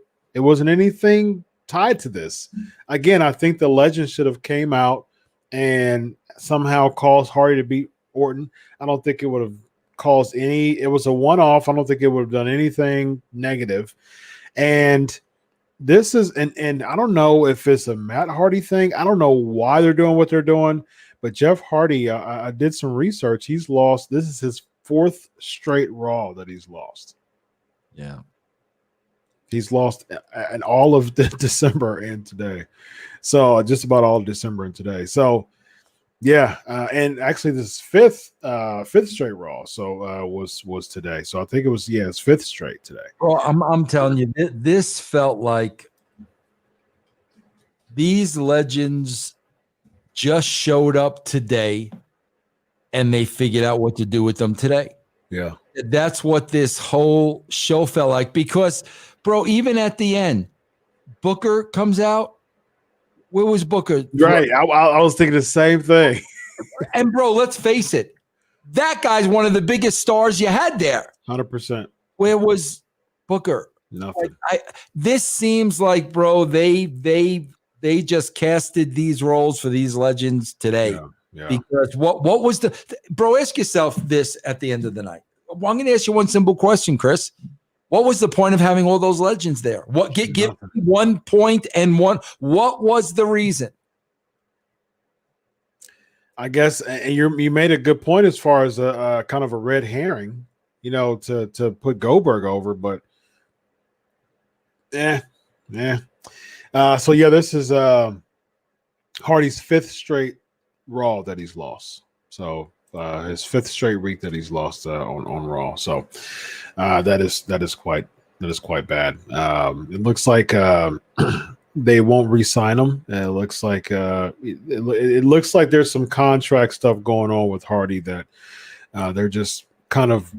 tied to this. Again, I think the legend should have came out and somehow caused Hardy to beat Orton. I don't think it would have caused any. It was a one-off. I don't think it would have done anything negative. And this is, and I don't know if it's a Matt Hardy thing. I don't know why they're doing what they're doing, but Jeff Hardy, I did some research. He's lost. This is his 4th straight Raw that he's lost. Yeah. He's lost in all of December and today. So just about all of December and today. So yeah. And actually this fifth straight Raw. So was today. So I think it was, it's 5th straight today. Well, I'm telling you, this felt like these legends just showed up today and they figured out what to do with them today. Yeah. That's what this whole show felt like because, bro, even at the end, Booker comes out. Where was Booker? Right. I was thinking the same thing. And, bro, let's face it. That guy's one of the biggest stars you had there. 100%. Where was Booker? Nothing. This seems like, bro, they just casted these roles for these legends today. Yeah. Because what was bro, ask yourself this at the end of the night. I'm going to ask you one simple question, Chris. What was the point of having all those legends there? Give 1 point and what was the reason? I guess, and you made a good point as far as a kind of a red herring, to put Goldberg over, but So this is Hardy's 5th straight Raw that he's lost. So his 5th straight week that he's lost on Raw. So that is quite bad. It looks like they won't re-sign him. It looks like it looks like there's some contract stuff going on with Hardy that they're just kind of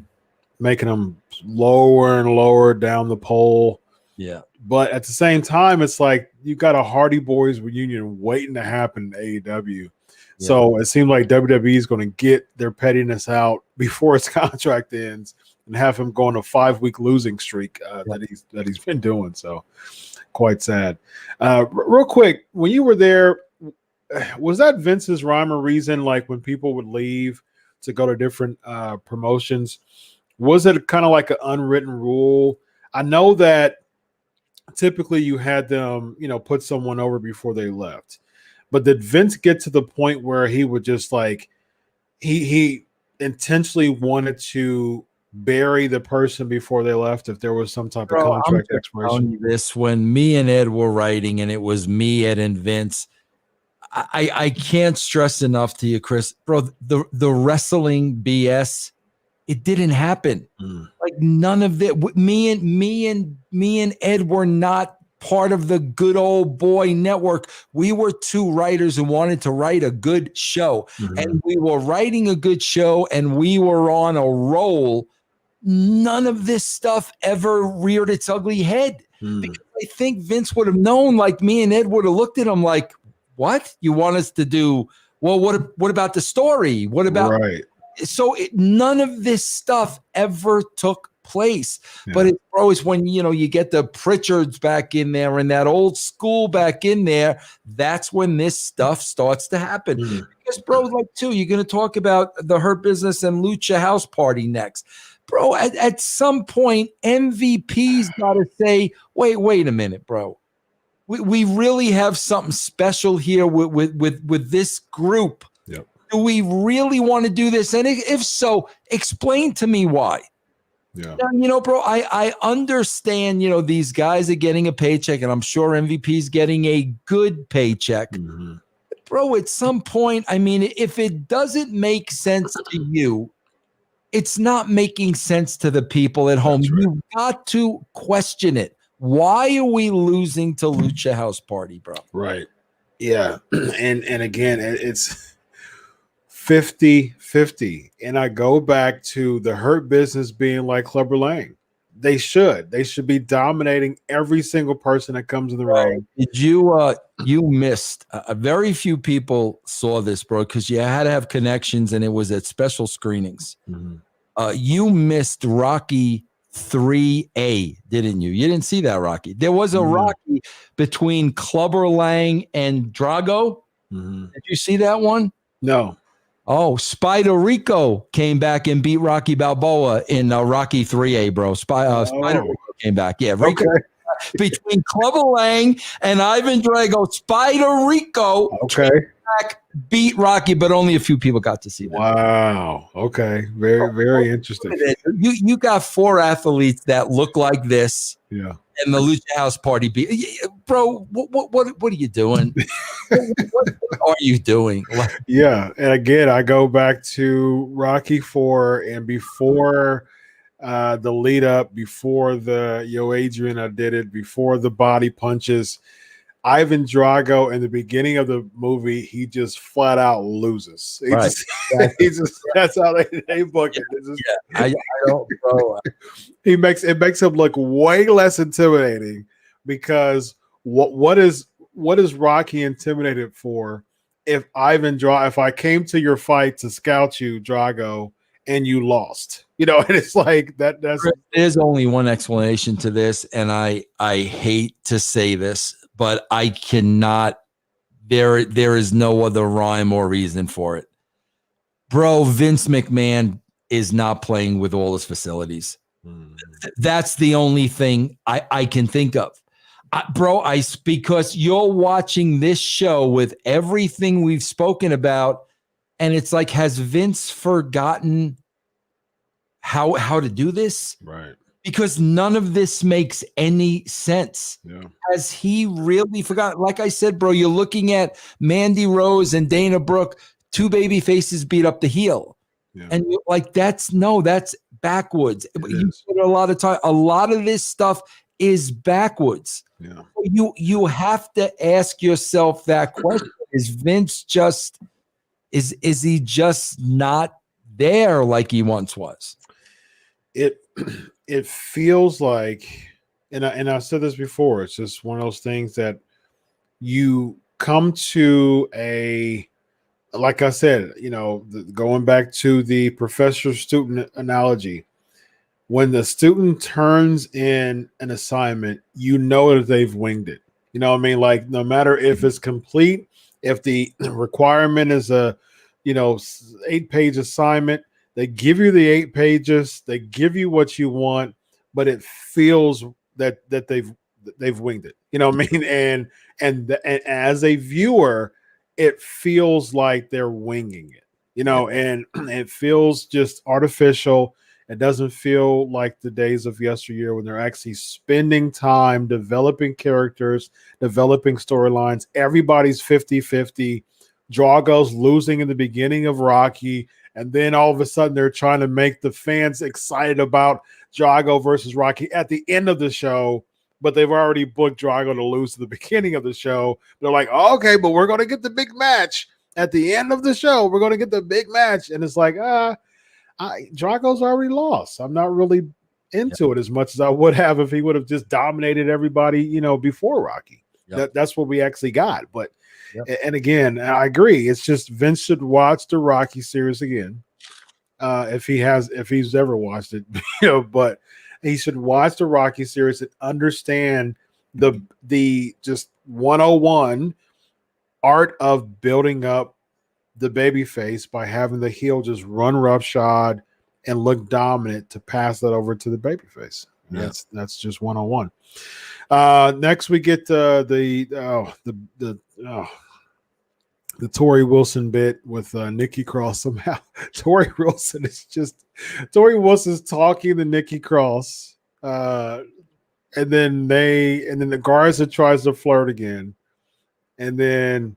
making him lower and lower down the pole. Yeah. But at the same time, it's like you got a Hardy Boys reunion waiting to happen in AEW. So it seemed like WWE is going to get their pettiness out before his contract ends and have him go on a 5-week losing streak that he's been doing. So quite sad. Real quick, when you were there, was that Vince's rhyme or reason? Like when people would leave to go to different promotions, was it kind of like an unwritten rule? I know that typically you had them, put someone over before they left. But did Vince get to the point where he would just like he intentionally wanted to bury the person before they left if there was some type of contract expiration? This when me and Ed were writing, and it was me, Ed, and Vince. I can't stress enough to you, Chris, bro. The wrestling BS, it didn't happen. Like none of that. Me and Ed were not part of the good old boy network. We were two writers who wanted to write a good show, and we were writing a good show, and we were on a roll. None of this stuff ever reared its ugly head. Because I think Vince would have known, like me and Ed would have looked at him like, what? You want us to do? Well, what about the story? What about right? So none of this stuff ever took place. But it's always when you get the Pritchards back in there and that old school back in there, that's when this stuff starts to happen. Because bro, like too, you're going to talk about the Hurt Business and Lucha House Party next. Bro, at some point, MVP's got to say, wait a minute, bro. We really have something special here with this group. Yep. Do we really want to do this? And if so, explain to me why. Yeah. Bro, I understand, these guys are getting a paycheck, and I'm sure MVP's getting a good paycheck. But bro, at some point, I mean, if it doesn't make sense to you, it's not making sense to the people at home. Right. You've got to question it. Why are we losing to Lucha House Party, bro? Right. Yeah. And again, it's 50-50. And I go back to the Hurt Business being like Clubber Lang. They should be dominating every single person that comes in the ring. Did you missed very few people saw this, bro, because you had to have connections, and it was at special screenings. You missed Rocky 3A, didn't you? You didn't see that, Rocky. There was a Rocky between Clubber Lang and Drago. Did you see that one? No. Oh, Spider Rico came back and beat Rocky Balboa in Rocky 3A, bro. Spider Rico came back. Yeah, Rico. Okay. Between Clubber Lang and Ivan Drago, Spider Rico came back, beat Rocky, but only a few people got to see that. Wow. Okay. Very, very interesting. You got 4 athletes that look like this. Yeah. And the Lucha House Party bro, what are you doing? what are you doing? Yeah. And again, I go back to Rocky 4 and before the lead up, before the Adrian, I did it, before the body punches. Ivan Drago in the beginning of the movie, he just flat out loses. That's how they book it. I don't, bro. It makes him look way less intimidating because what is Rocky intimidated for? If I came to your fight to scout you, Drago, and you lost, and it's like that. There's only one explanation to this, and I hate to say this, but I cannot. There is no other rhyme or reason for it, bro. Vince McMahon is not playing with all his facilities. That's the only thing I can think of, bro. Because you're watching this show with everything we've spoken about. And it's like, has Vince forgotten how to do this? Right. Because none of this makes any sense. Yeah. Has he really forgotten? Like I said, bro, you're looking at Mandy Rose and Dana Brooke, 2 baby faces beat up the heel. Yeah. And you're like, that's backwards. You spend a lot of time. A lot of this stuff is backwards. Yeah. You have to ask yourself that question. Is Vince just... Is he just not there like he once was? It feels like, and I've said this before, it's just one of those things that you come to a like I said, going back to the professor-student analogy, when the student turns in an assignment, you know that they've winged it. You know what I mean? Like, no matter if it's complete, if the requirement is a, 8-page assignment, they give you the 8 pages, they give you what you want, but it feels that they've winged it. You know what I mean? And as a viewer, it feels like they're winging it. And it feels just artificial. It doesn't feel like the days of yesteryear when they're actually spending time developing characters, developing storylines. Everybody's 50-50. Drago's losing in the beginning of Rocky, and then all of a sudden they're trying to make the fans excited about Drago versus Rocky at the end of the show, but they've already booked Drago to lose at the beginning of the show. They're like, oh, okay, but we're going to get the big match at the end of the show. We're going to get the big match. And it's like, Drago's already lost. I'm not really into it as much as I would have if he would have just dominated everybody, before Rocky. That's what we actually got. But and again, I agree. It's just Vince should watch the Rocky series again, if he's ever watched it. But he should watch the Rocky series and understand the just 101 art of building up the baby face by having the heel just run roughshod and look dominant to pass that over to the baby face. That's just 101. Next we get the Tori Wilson bit with Nikki Cross. Somehow Tori Wilson's talking to Nikki Cross, and then the Garza tries to flirt again, and then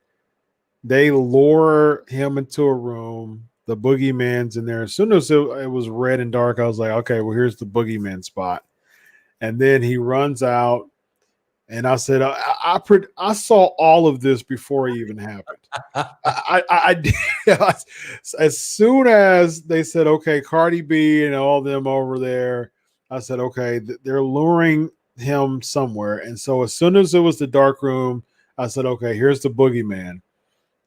they lure him into a room. The boogeyman's in there. As soon as it was red and dark, I was like, okay, well, here's the boogeyman spot. And then he runs out. And I said, I saw all of this before it even happened. I did. As soon as they said, okay, Cardi B and all them over there, I said, okay, they're luring him somewhere. And so as soon as it was the dark room, I said, okay, here's the boogeyman.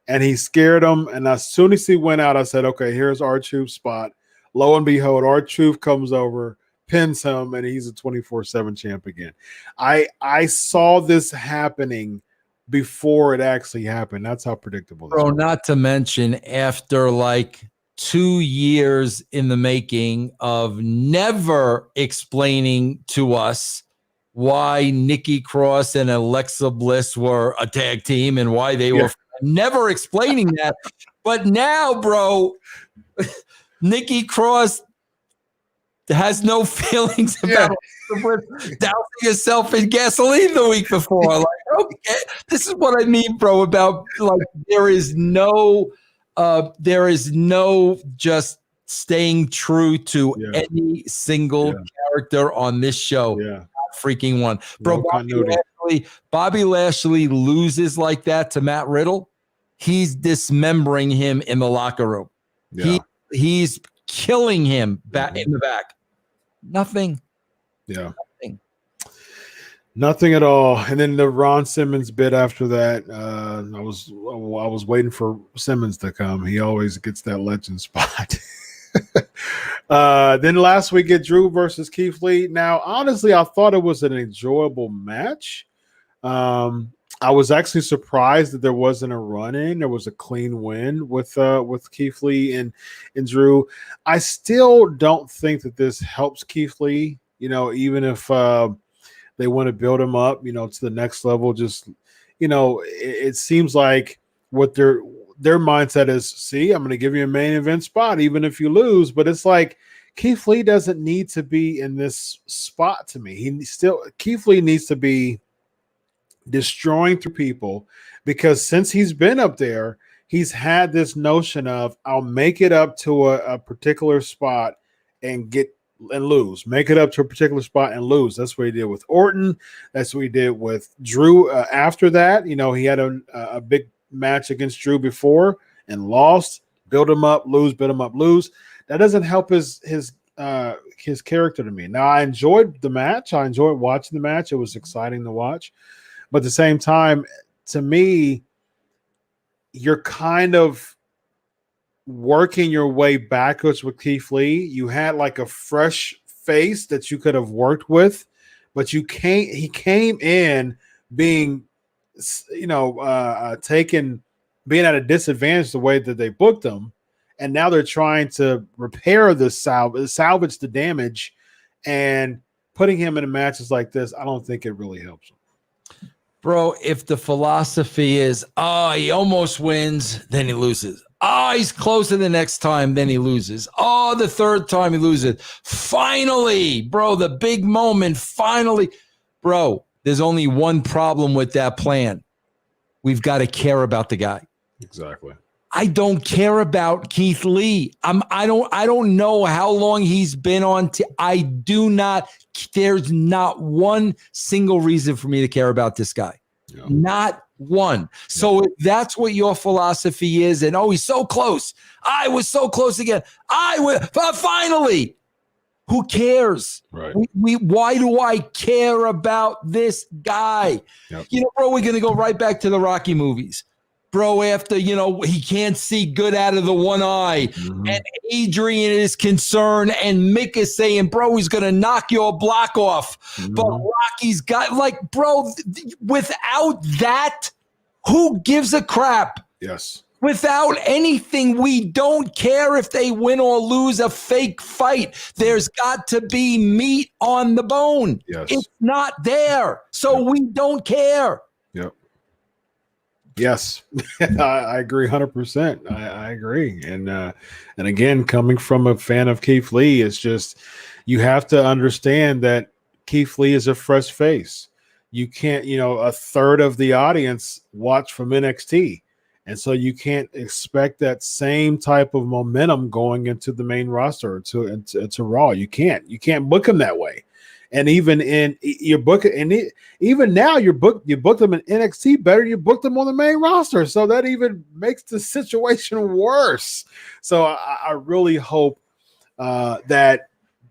And he scared him. And as soon as he went out, I said, okay, here's R-Truth's spot. Lo and behold, R-Truth comes over, pins him, and he's a 24/7 champ again. I saw this happening before it actually happened. That's how predictable this was. Not to mention, after like 2 years in the making of never explaining to us why Nikki Cross and Alexa Bliss were a tag team and why they were never explaining that. But now, bro, Nikki Cross has no feelings about dousing herself in gasoline the week before. Like, okay, this is what I mean, bro, about like there is no just staying true to any single character on this show. Freaking one. Bro, Bobby Lashley loses like that to Matt Riddle. He's dismembering him in the locker room. He's killing him back in the back. Nothing. Nothing at all. And then the Ron Simmons bit after that, I was waiting for Simmons to come. He always gets that legend spot. Then last week get Drew versus Keith Lee. Now, honestly, I thought it was an enjoyable match. I was actually surprised that there wasn't a run-in. There was a clean win with Keith Lee and Drew. I still don't think that this helps Keith Lee, even if they want to build him up, to the next level. Just, it seems like what their mindset is, see, I'm going to give you a main event spot, even if you lose. But it's like Keith Lee doesn't need to be in this spot to me. Keith Lee needs to be destroying through people, because since he's been up there, he's had this notion of I'll make it up to a particular spot and lose. Make it up to a particular spot and lose. That's what he did with Orton. That's what he did with Drew. After that, he had a big match against Drew before and lost. Build him up, lose. Build him up, lose. That doesn't help his character to me. Now, I enjoyed the match. I enjoyed watching the match. It was exciting to watch. But at the same time, to me, you're kind of working your way backwards with Keith Lee. You had like a fresh face that you could have worked with, but you can't. He came in being, taken, being at a disadvantage the way that they booked him, and now they're trying to repair the salvage the damage, and putting him in matches like this, I don't think it really helps him. Bro, if the philosophy is, he almost wins, then he loses. He's closer the next time, then he loses. The third time he loses. Finally, bro, the big moment, finally. Bro, there's only one problem with that plan. We've got to care about the guy. Exactly. I don't care about Keith Lee. I don't know how long he's been on. I do not. There's not one single reason for me to care about this guy. Yeah. Not one. So if that's what your philosophy is, and he's so close. I was so close again. Finally. Who cares? Right. Why do I care about this guy? Yep. Bro, we're gonna go right back to the Rocky movies. Bro, after, he can't see good out of the one eye, and Adrian is concerned, and Mick is saying, bro, he's going to knock your block off. But Rocky's got, bro, without that, who gives a crap? Yes. Without anything, we don't care if they win or lose a fake fight. There's got to be meat on the bone. Yes. It's not there, so we don't care. Yep. Yes, I agree 100%. I agree. And again, coming from a fan of Keith Lee, it's just, you have to understand that Keith Lee is a fresh face. You can't, a third of the audience watch from NXT. And so you can't expect that same type of momentum going into the main roster to Raw. You can't book him that way. And even in your book, even now you book them in NXT better. You book them on the main roster, so that even makes the situation worse. So I really hope that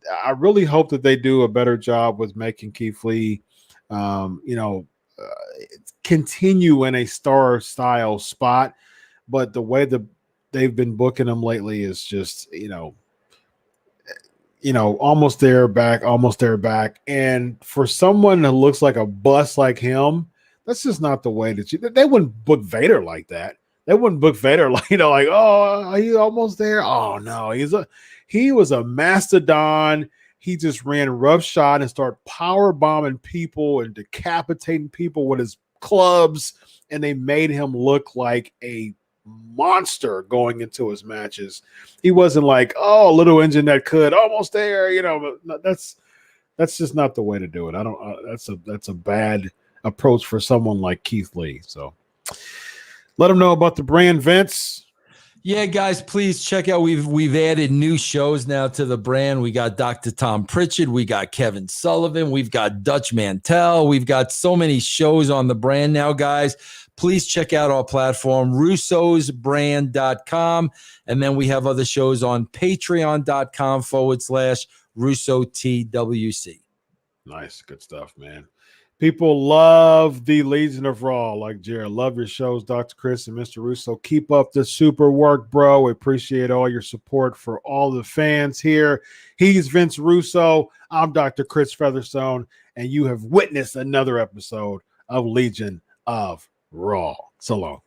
they do a better job with making Keith Lee, continue in a star style spot. But the way that they've been booking him lately is just almost there, back. And for someone that looks like a bust like him, that's just not the way that they wouldn't book Vader like that. They wouldn't book Vader like, he's almost there. Oh no, he was a mastodon. He just ran roughshod and started power bombing people and decapitating people with his clubs. And they made him look like a monster going into his matches. He wasn't like, little engine that could, almost there, but that's just not the way to do it. That's a bad approach for someone like Keith Lee. So let him know about the brand, Vince. Yeah, guys, please check out. We've added new shows now to the brand. We got Dr. Tom Pritchard. We got Kevin Sullivan. We've got Dutch Mantel. We've got so many shows on the brand now, guys. Please check out our platform, russosbrand.com. And then we have other shows on patreon.com/RussoTWC. Nice. Good stuff, man. People love the Legion of Raw, like Jared. Love your shows, Dr. Chris and Mr. Russo. Keep up the super work, bro. We appreciate all your support for all the fans here. He's Vince Russo. I'm Dr. Chris Featherstone, and you have witnessed another episode of Legion of Raw. So long.